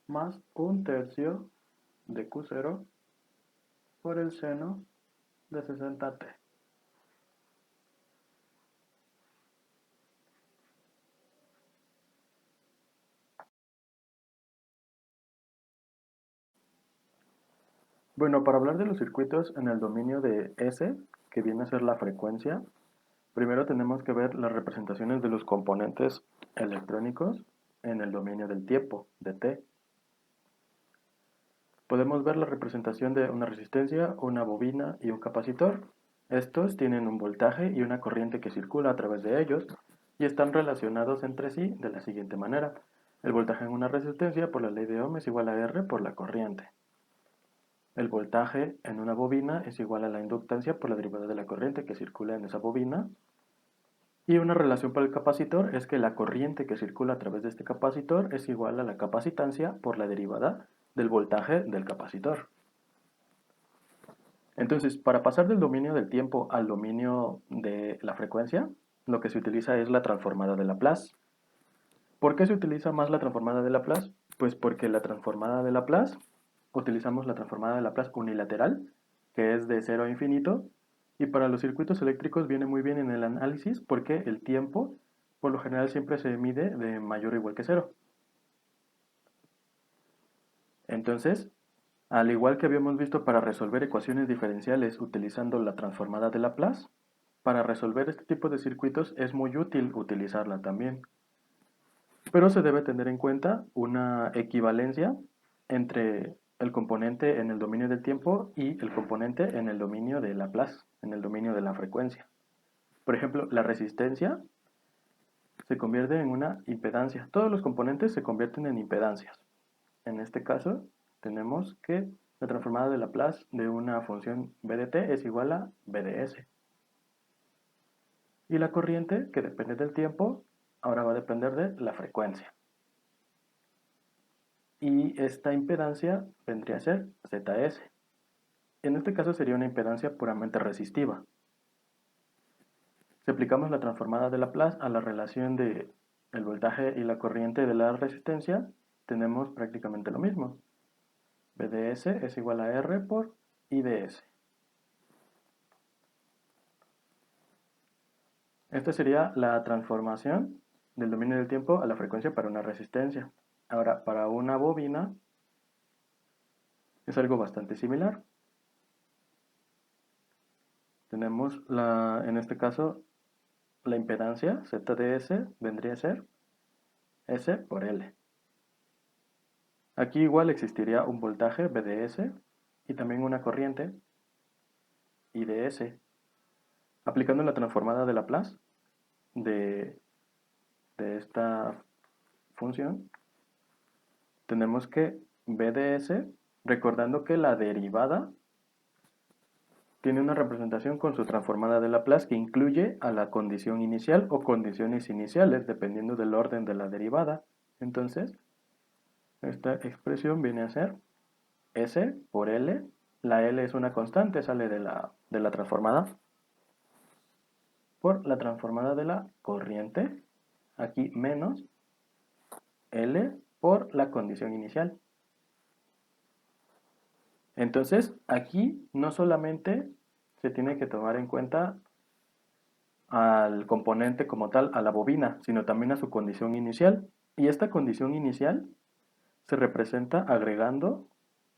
más 1/3 de Q0 por el seno de 60t. Bueno, para hablar de los circuitos en el dominio de S, que viene a ser la frecuencia, primero tenemos que ver las representaciones de los componentes electrónicos en el dominio del tiempo, de t. Podemos ver la representación de una resistencia, una bobina y un capacitor. Estos tienen un voltaje y una corriente que circula a través de ellos y están relacionados entre sí de la siguiente manera. El voltaje en una resistencia por la ley de Ohm es igual a R por la corriente. El voltaje en una bobina es igual a la inductancia por la derivada de la corriente que circula en esa bobina. Y una relación para el capacitor es que la corriente que circula a través de este capacitor es igual a la capacitancia por la derivada del voltaje del capacitor. Entonces, para pasar del dominio del tiempo al dominio de la frecuencia, lo que se utiliza es la transformada de Laplace. ¿Por qué se utiliza más la transformada de Laplace? Pues porque la transformada de Laplace, utilizamos la transformada de Laplace unilateral, que es de 0 a infinito, y para los circuitos eléctricos viene muy bien en el análisis porque el tiempo, por lo general, siempre se mide de mayor o igual que 0. Entonces, al igual que habíamos visto para resolver ecuaciones diferenciales utilizando la transformada de Laplace, para resolver este tipo de circuitos es muy útil utilizarla también. Pero se debe tener en cuenta una equivalencia entre el componente en el dominio del tiempo y el componente en el dominio de Laplace, en el dominio de la frecuencia. Por ejemplo, la resistencia se convierte en una impedancia. Todos los componentes se convierten en impedancias. En este caso, tenemos que la transformada de Laplace de una función b de t es igual a b de s. Y la corriente, que depende del tiempo, ahora va a depender de la frecuencia. Y esta impedancia vendría a ser ZS. En este caso sería una impedancia puramente resistiva. Si aplicamos la transformada de Laplace a la relación de el voltaje y la corriente de la resistencia, tenemos prácticamente lo mismo. B de S es igual a R por I de S. Esta sería la transformación del dominio del tiempo a la frecuencia para una resistencia. Ahora, para una bobina es algo bastante similar. Tenemos en este caso la impedancia Z de S vendría a ser S por L. Aquí igual existiría un voltaje V de S y también una corriente I de S. Aplicando la transformada de Laplace de, de esta función, tenemos que V de S, recordando que la derivada tiene una representación con su transformada de Laplace que incluye a la condición inicial o condiciones iniciales, dependiendo del orden de la derivada. Entonces, esta expresión viene a ser S por L. La L es una constante, sale de la transformada. Por la transformada de la corriente. Aquí menos L por la condición inicial. Entonces, aquí no solamente se tiene que tomar en cuenta al componente como tal, a la bobina, sino también a su condición inicial. Y esta condición inicial se representa agregando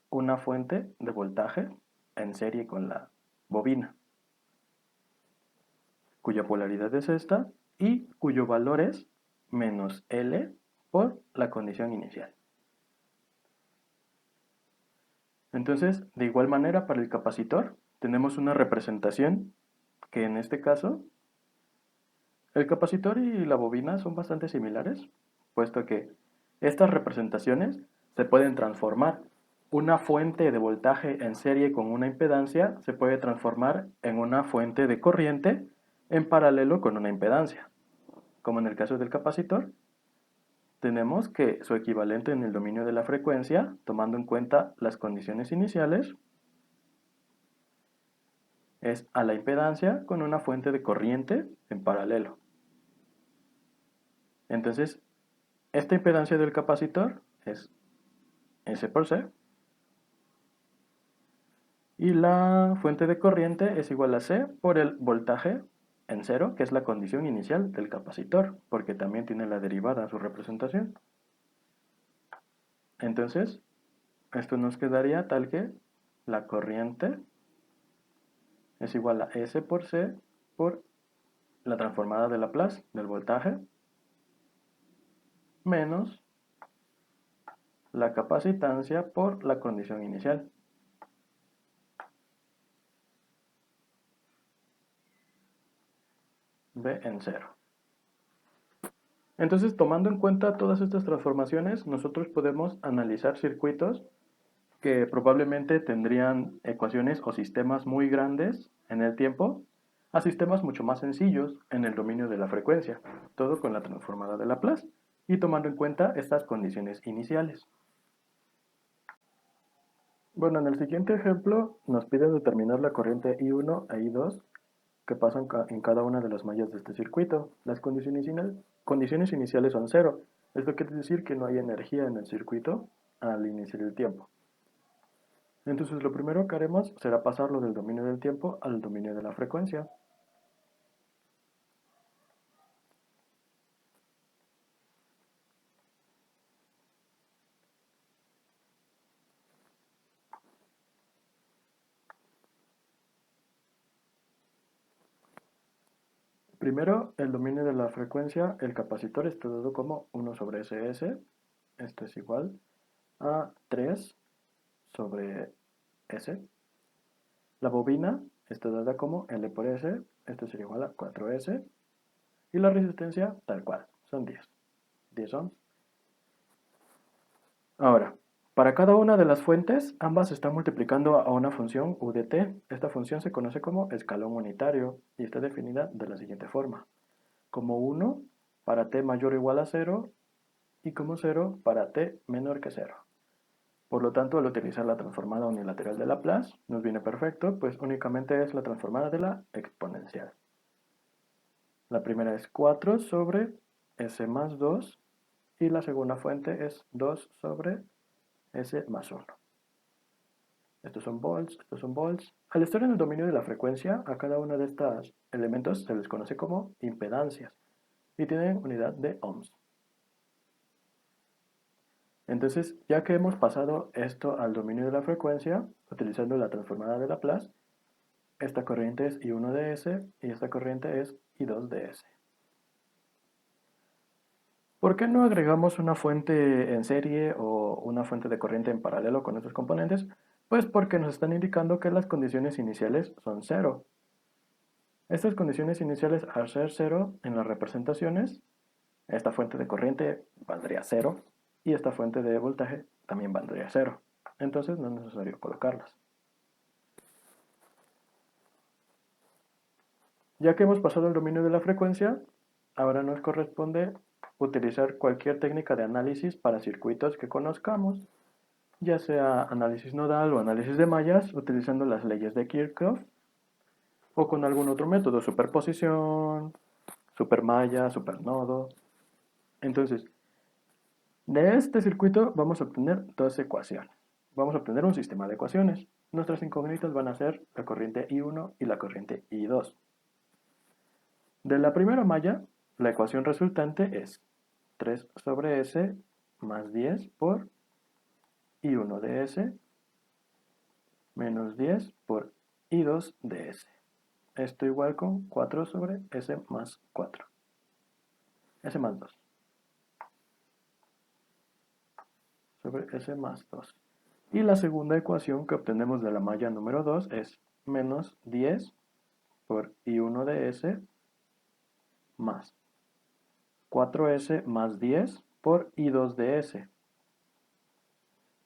una fuente de voltaje en serie con la bobina, cuya polaridad es esta y cuyo valor es menos L por la condición inicial. Entonces, de igual manera, para el capacitor tenemos una representación que en este caso, el capacitor y la bobina son bastante similares, puesto que estas representaciones se pueden transformar. Una fuente de voltaje en serie con una impedancia se puede transformar en una fuente de corriente en paralelo con una impedancia. Como en el caso del capacitor, tenemos que su equivalente en el dominio de la frecuencia, tomando en cuenta las condiciones iniciales, es a la impedancia con una fuente de corriente en paralelo. Entonces, esta impedancia del capacitor es S por C y la fuente de corriente es igual a C por el voltaje en cero, que es la condición inicial del capacitor, porque también tiene la derivada a su representación. Entonces, esto nos quedaría tal que la corriente es igual a S por C por la transformada de Laplace del voltaje menos la capacitancia por la condición inicial. B en 0. Entonces, tomando en cuenta todas estas transformaciones, nosotros podemos analizar circuitos que probablemente tendrían ecuaciones o sistemas muy grandes en el tiempo a sistemas mucho más sencillos en el dominio de la frecuencia, todo con la transformada de Laplace y tomando en cuenta estas condiciones iniciales. Bueno, en el siguiente ejemplo nos pide determinar la corriente I1 e I2 que pasan en cada una de las mallas de este circuito. Las condiciones iniciales son cero. Esto quiere decir que no hay energía en el circuito al iniciar el tiempo. Entonces lo primero que haremos será pasarlo del dominio del tiempo al dominio de la frecuencia. Primero, el dominio de la frecuencia, el capacitor está dado como 1 sobre SS. Esto es igual a 3 sobre S. La bobina está dada como L por S. Esto sería igual a 4S. Y la resistencia, tal cual, son 10 ohms. Ahora, para cada una de las fuentes, ambas se están multiplicando a una función U de t. Esta función se conoce como escalón unitario y está definida de la siguiente forma. Como 1 para t mayor o igual a 0 y como 0 para t menor que 0. Por lo tanto, al utilizar la transformada unilateral de Laplace, nos viene perfecto, pues únicamente es la transformada de la exponencial. La primera es 4 sobre s más 2 y la segunda fuente es 2 sobre s más 1. Estos son volts, estos son volts. Al estar en el dominio de la frecuencia, a cada uno de estos elementos se les conoce como impedancias y tienen unidad de ohms. Entonces, ya que hemos pasado esto al dominio de la frecuencia, utilizando la transformada de Laplace, esta corriente es I1 de S y esta corriente es I2 de S. ¿Por qué no agregamos una fuente en serie o una fuente de corriente en paralelo con estos componentes? Pues porque nos están indicando que las condiciones iniciales son cero. Estas condiciones iniciales, al ser cero en las representaciones, esta fuente de corriente valdría cero y esta fuente de voltaje también valdría cero. Entonces no es necesario colocarlas. Ya que hemos pasado el dominio de la frecuencia, ahora nos corresponde utilizar cualquier técnica de análisis para circuitos que conozcamos, ya sea análisis nodal o análisis de mallas, utilizando las leyes de Kirchhoff, o con algún otro método, superposición, supermalla, supernodo. Entonces, de este circuito vamos a obtener dos ecuaciones. Vamos a obtener un sistema de ecuaciones. Nuestras incógnitas van a ser la corriente I1 y la corriente I2. De la primera malla, la ecuación resultante es 3 sobre S más 10 por I1 de S menos 10 por I2 de S. Esto igual con 4 sobre S más 4. S más 2 sobre S más 2. Y la segunda ecuación que obtenemos de la malla número 2 es menos 10 por I1 de S más 4S más 10 por I2 de S.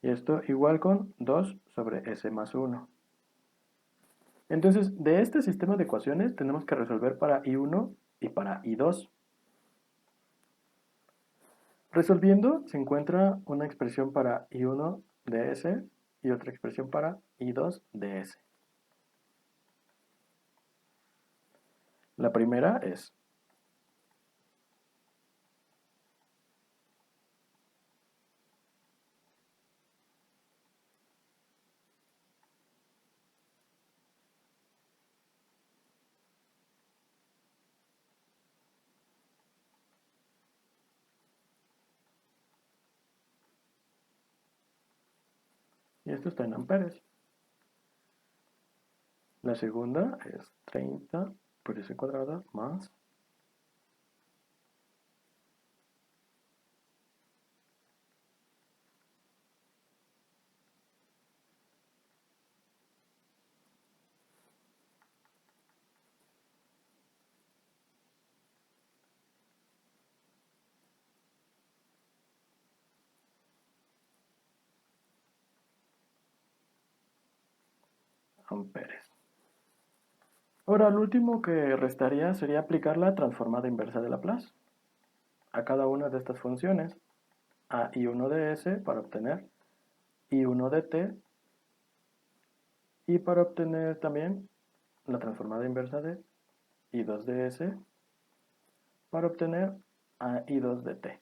Y esto igual con 2 sobre S más 1. Entonces, de este sistema de ecuaciones tenemos que resolver para I1 y para I2. Resolviendo, se encuentra una expresión para I1 de S y otra expresión para I2 de S. La primera es y esto está en amperes. La segunda es 30 por S cuadrada más amperes. Ahora, lo último que restaría sería aplicar la transformada inversa de Laplace a cada una de estas funciones, a I1 de S para obtener I1 de t y para obtener también la transformada inversa de I2 de S para obtener a I2 de T.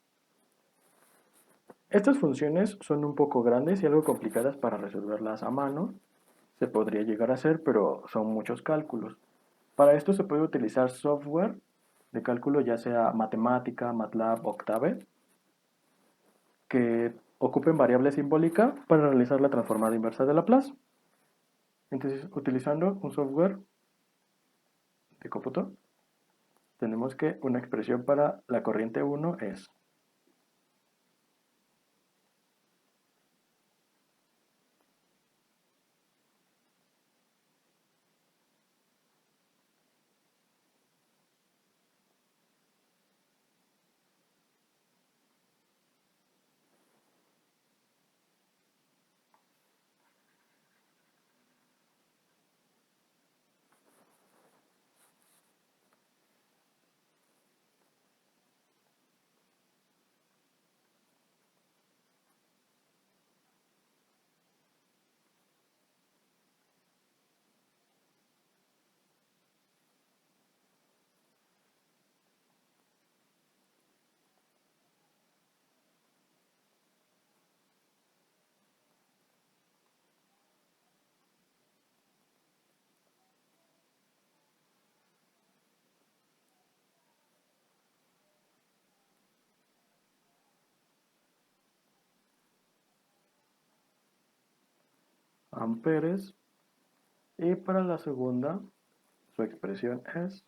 Estas funciones son un poco grandes y algo complicadas para resolverlas a mano. Se podría llegar a hacer, pero son muchos cálculos. Para esto se puede utilizar software de cálculo, ya sea Matemática, MATLAB, Octave, que ocupen variable simbólica para realizar la transformada inversa de Laplace. Entonces, utilizando un software de cómputo, tenemos que una expresión para la corriente 1 es amperes y para la segunda su expresión es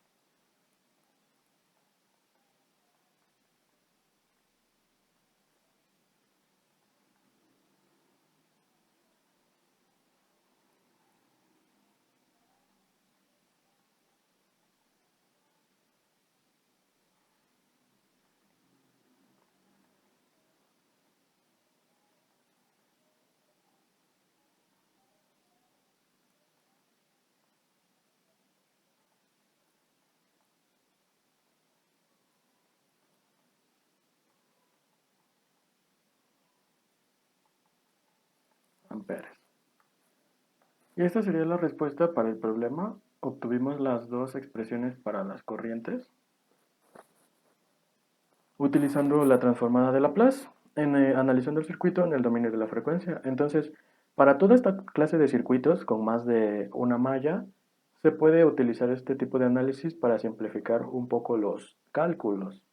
amperes. Y esta sería la respuesta para el problema. Obtuvimos las dos expresiones para las corrientes utilizando la transformada de Laplace, analizando el circuito en el dominio de la frecuencia. Entonces, para toda esta clase de circuitos con más de una malla, se puede utilizar este tipo de análisis para simplificar un poco los cálculos.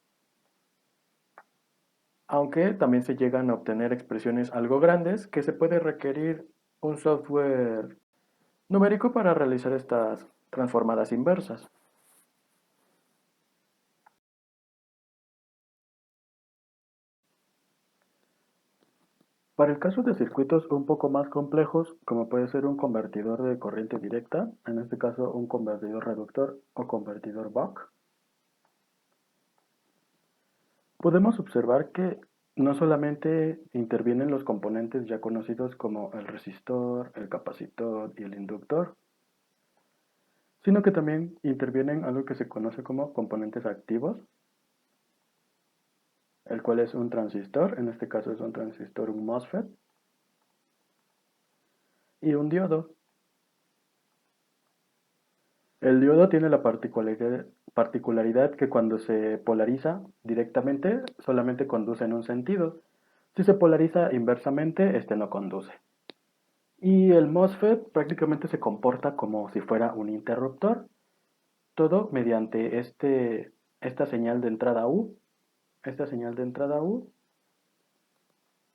Aunque también se llegan a obtener expresiones algo grandes que se puede requerir un software numérico para realizar estas transformadas inversas. Para el caso de circuitos un poco más complejos, como puede ser un convertidor de corriente directa, en este caso un convertidor reductor o convertidor Buck, podemos observar que no solamente intervienen los componentes ya conocidos como el resistor, el capacitor y el inductor, sino que también intervienen algo que se conoce como componentes activos, el cual es un transistor, en este caso es un transistor, un MOSFET, y un diodo. El diodo tiene la particularidad que cuando se polariza directamente solamente conduce en un sentido. Si se polariza inversamente, este no conduce. Y el MOSFET prácticamente se comporta como si fuera un interruptor, todo mediante esta señal de entrada U, esta señal de entrada U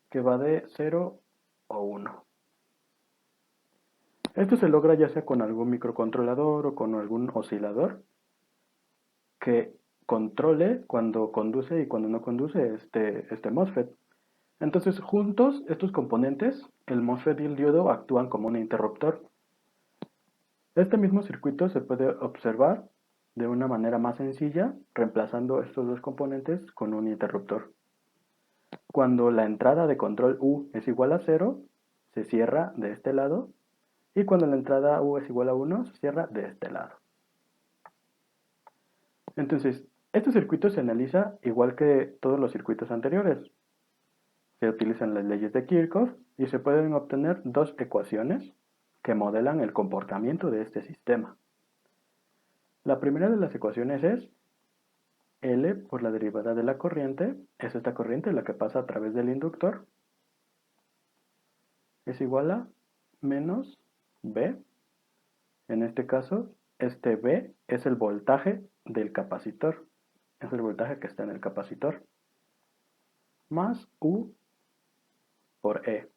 que va de 0 o 1. Esto se logra ya sea con algún microcontrolador o con algún oscilador que controle cuando conduce y cuando no conduce este MOSFET. Entonces, juntos, estos componentes, el MOSFET y el diodo, actúan como un interruptor. Este mismo circuito se puede observar de una manera más sencilla, reemplazando estos dos componentes con un interruptor. Cuando la entrada de control U es igual a 0, se cierra de este lado, y cuando la entrada U es igual a 1, se cierra de este lado. Entonces, este circuito se analiza igual que todos los circuitos anteriores. Se utilizan las leyes de Kirchhoff y se pueden obtener dos ecuaciones que modelan el comportamiento de este sistema. La primera de las ecuaciones es L por la derivada de la corriente, es esta corriente la que pasa a través del inductor, es igual a menos B. En este caso, este B es el voltaje del capacitor, es el voltaje que está en el capacitor, más U por E.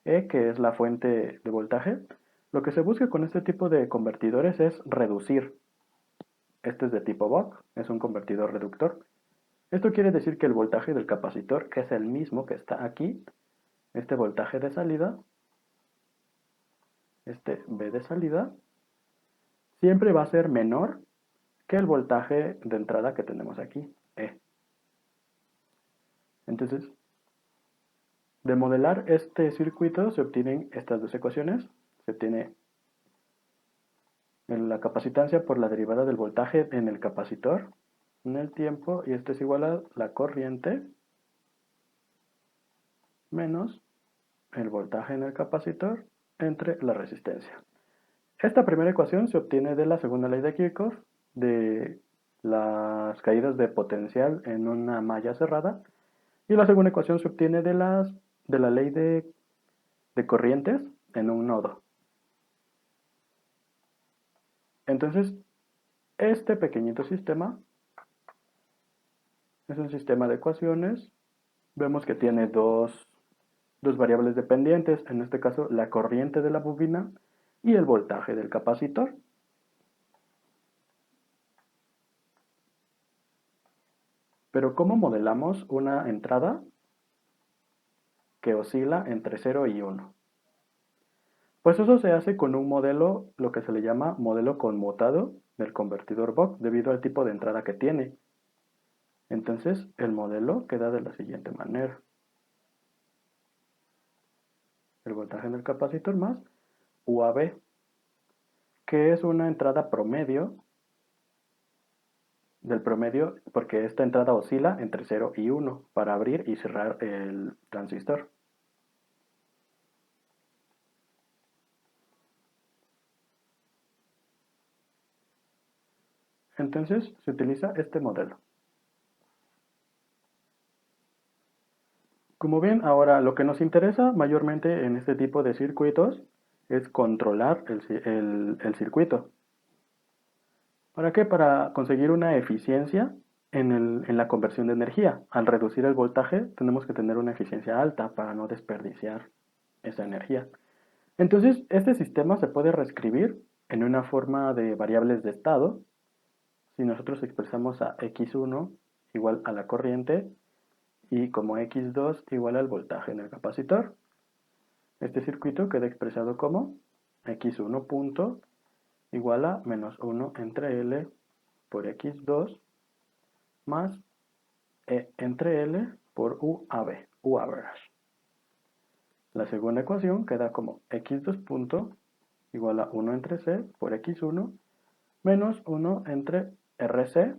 E, que es la fuente de voltaje. Lo que se busca con este tipo de convertidores es reducir. Este es de tipo Buck, es un convertidor reductor. Esto quiere decir que el voltaje del capacitor, que es el mismo que está aquí, este voltaje de salida, este B de salida, siempre va a ser menor que el voltaje de entrada que tenemos aquí, E. Entonces, de modelar este circuito se obtienen estas dos ecuaciones. Se obtiene la capacitancia por la derivada del voltaje en el capacitor en el tiempo, y esto es igual a la corriente menos el voltaje en el capacitor entre la resistencia. Esta primera ecuación se obtiene de la segunda ley de Kirchhoff, de las caídas de potencial en una malla cerrada, y la segunda ecuación se obtiene de la ley de corrientes en un nodo. Entonces, este pequeñito sistema es un sistema de ecuaciones. Vemos que tiene dos variables dependientes, en este caso la corriente de la bobina y el voltaje del capacitor. Pero ¿cómo modelamos una entrada que oscila entre 0 y 1? Pues eso se hace con un modelo, lo que se le llama modelo conmutado del convertidor Buck, debido al tipo de entrada que tiene. Entonces, el modelo queda de la siguiente manera. El voltaje en el capacitor más UAB, que es una entrada promedio del promedio, porque esta entrada oscila entre 0 y 1 para abrir y cerrar el transistor. Entonces se utiliza este modelo. Como ven, ahora lo que nos interesa mayormente en este tipo de circuitos es controlar el circuito. ¿Para qué? Para conseguir una eficiencia en la conversión de energía. Al reducir el voltaje tenemos que tener una eficiencia alta para no desperdiciar esa energía. Entonces, este sistema se puede reescribir en una forma de variables de estado. Si nosotros expresamos a x1 igual a la corriente y como x2 igual al voltaje en el capacitor, este circuito queda expresado como x1 punto igual a menos 1 entre L por x2 más E entre L por UAB, U average. La segunda ecuación queda como x2 punto igual a 1 entre C por x1 menos 1 entre RC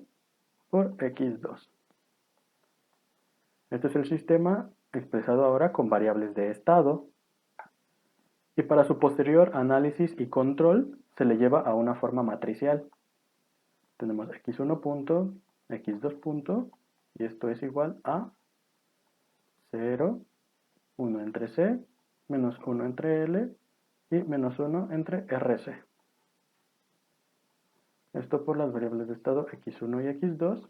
por x2. Este es el sistema expresado ahora con variables de estado. Y para su posterior análisis y control se le lleva a una forma matricial. Tenemos x1 punto, x2 punto, y esto es igual a 0, 1 entre C, menos 1 entre L y menos 1 entre RC. Esto por las variables de estado x1 y x2,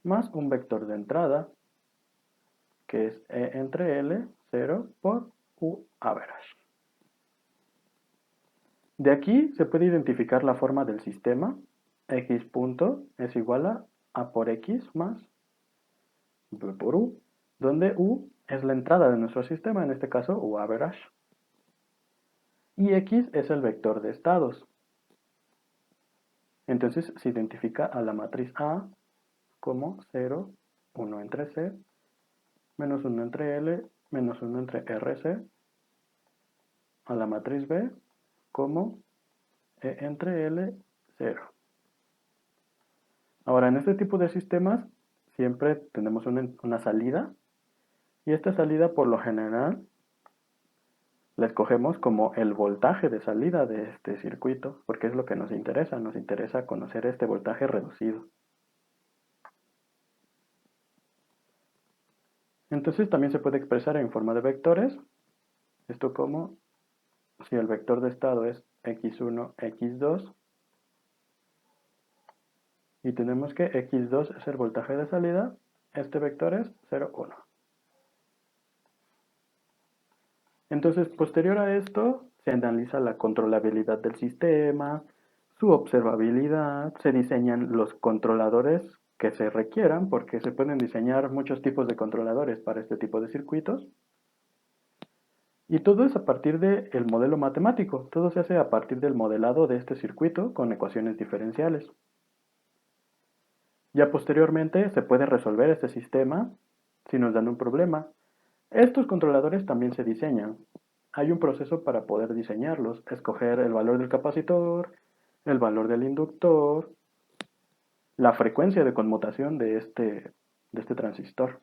más un vector de entrada, que es E entre L, 0 por U average. De aquí se puede identificar la forma del sistema. X punto es igual a por X más B por U, donde U es la entrada de nuestro sistema, en este caso U average. Y X es el vector de estados. Entonces se identifica a la matriz A como 0, 1 entre C, menos 1 entre L, menos 1 entre RC, a la matriz B como E entre L, 0. Ahora, en este tipo de sistemas siempre tenemos una salida, y esta salida por lo general la escogemos como el voltaje de salida de este circuito, porque es lo que nos interesa conocer este voltaje reducido. Entonces también se puede expresar en forma de vectores, esto como si el vector de estado es x1, x2, y tenemos que x2 es el voltaje de salida, este vector es 0, 1. Entonces, posterior a esto, se analiza la controlabilidad del sistema, su observabilidad, se diseñan los controladores que se requieran, porque se pueden diseñar muchos tipos de controladores para este tipo de circuitos. Y todo es a partir del modelo matemático, todo se hace a partir del modelado de este circuito con ecuaciones diferenciales. Ya posteriormente se puede resolver este sistema si nos dan un problema. Estos controladores también se diseñan. Hay un proceso para poder diseñarlos, escoger el valor del capacitor, el valor del inductor, la frecuencia de conmutación de este transistor.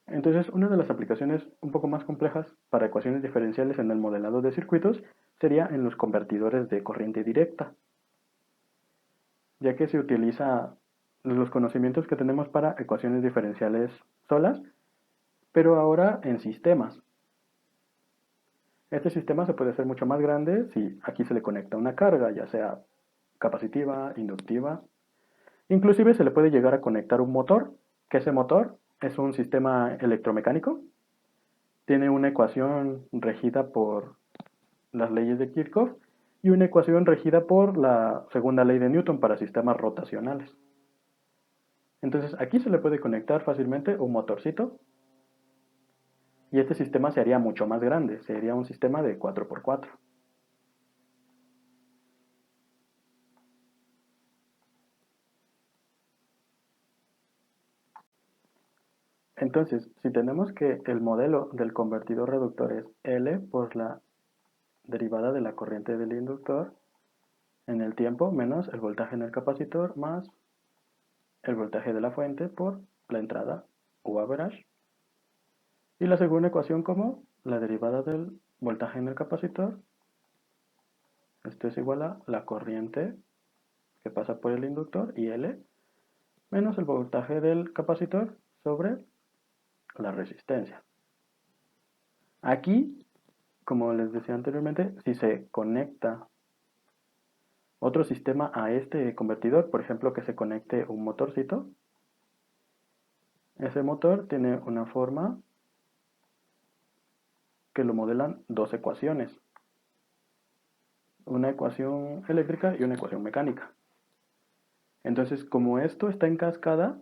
Entonces, una de las aplicaciones un poco más complejas para ecuaciones diferenciales en el modelado de circuitos sería en los convertidores de corriente directa, ya que se utiliza los conocimientos que tenemos para ecuaciones diferenciales solas, pero ahora en sistemas. Este sistema se puede hacer mucho más grande si aquí se le conecta una carga, ya sea capacitiva, inductiva. Inclusive se le puede llegar a conectar un motor, que ese motor es un sistema electromecánico. Tiene una ecuación regida por las leyes de Kirchhoff y una ecuación regida por la segunda ley de Newton para sistemas rotacionales. Entonces aquí se le puede conectar fácilmente un motorcito y este sistema se haría mucho más grande, sería un sistema de 4x4. Entonces, si tenemos que el modelo del convertidor reductor es L por la derivada de la corriente del inductor en el tiempo menos el voltaje en el capacitor más el voltaje de la fuente por la entrada U average. Y la segunda ecuación como la derivada del voltaje en el capacitor. Esto es igual a la corriente que pasa por el inductor y L menos el voltaje del capacitor sobre la resistencia. Aquí, como les decía anteriormente, si se conecta otro sistema a este convertidor, por ejemplo que se conecte un motorcito, ese motor tiene una forma que lo modelan dos ecuaciones, una ecuación eléctrica y una ecuación mecánica. Entonces, como esto está en cascada,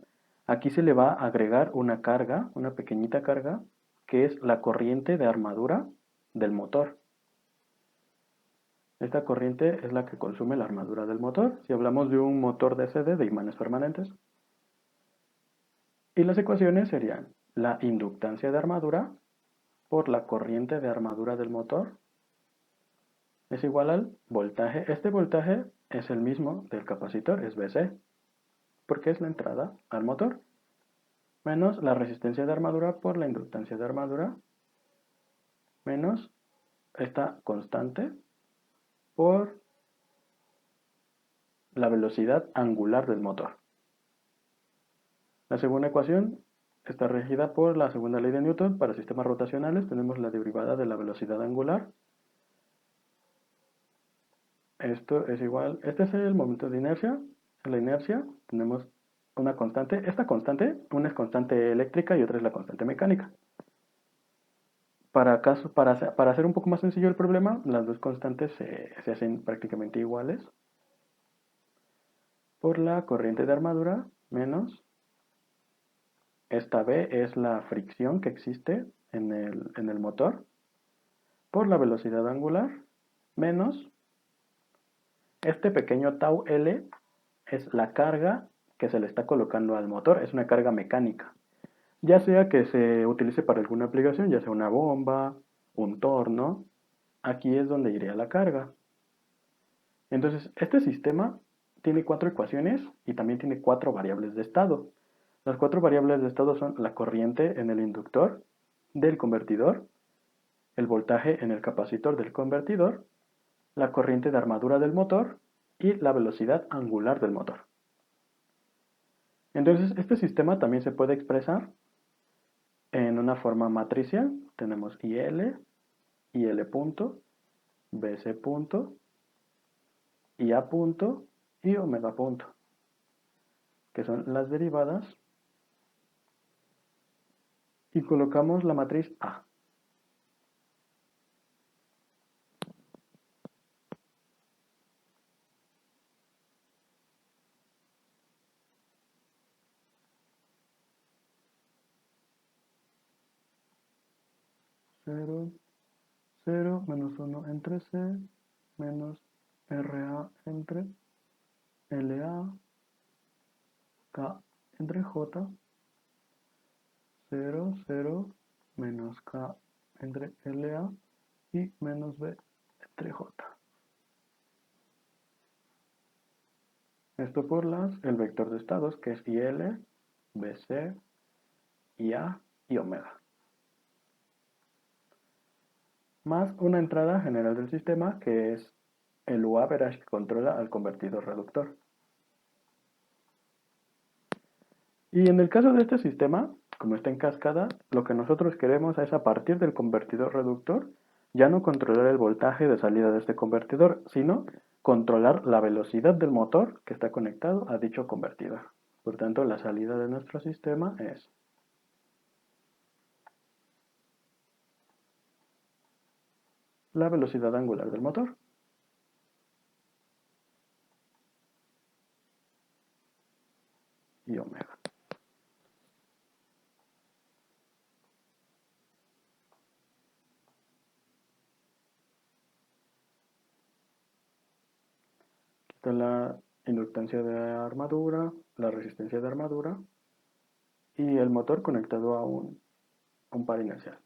aquí se le va a agregar una carga, una pequeñita carga, que es la corriente de armadura del motor. Esta corriente es la que consume la armadura del motor, si hablamos de un motor DCD de imanes permanentes. Y las ecuaciones serían la inductancia de armadura por la corriente de armadura del motor es igual al voltaje. Este voltaje es el mismo del capacitor, es Vc, porque es la entrada al motor, menos la resistencia de armadura por la inductancia de armadura, menos esta constante por la velocidad angular del motor. La segunda ecuación está regida por la segunda ley de Newton. Para sistemas rotacionales tenemos la derivada de la velocidad angular. Esto es igual, este es el momento de inercia. En la inercia tenemos una constante. Esta constante, una es constante eléctrica y otra es la constante mecánica. Para hacer un poco más sencillo el problema, las dos constantes se hacen prácticamente iguales por la corriente de armadura menos esta B es la fricción que existe en el motor por la velocidad angular menos este pequeño tau L es la carga que se le está colocando al motor, es una carga mecánica. Ya sea que se utilice para alguna aplicación, ya sea una bomba, un torno, aquí es donde iría la carga. Entonces, este sistema tiene cuatro ecuaciones y también tiene cuatro variables de estado. Las cuatro variables de estado son la corriente en el inductor del convertidor, el voltaje en el capacitor del convertidor, la corriente de armadura del motor y la velocidad angular del motor. Entonces, este sistema también se puede expresar en una forma matricial. Tenemos IL punto, BC punto, IA punto y omega punto, que son las derivadas, y colocamos la matriz A. Cero, 0, menos 1 entre C, menos RA entre LA, K entre J, 0, 0, menos K entre LA y menos B entre J. Esto por el vector de estados, que es IL, BC, IA y omega. Más una entrada general del sistema, que es el U-average, que controla al convertidor reductor. Y en el caso de este sistema, como está en cascada, lo que nosotros queremos es, a partir del convertidor reductor, ya no controlar el voltaje de salida de este convertidor, sino controlar la velocidad del motor que está conectado a dicho convertidor. Por tanto, la salida de nuestro sistema es la velocidad angular del motor. Y omega. Está la inductancia de armadura, la resistencia de armadura y el motor conectado a un par inercial.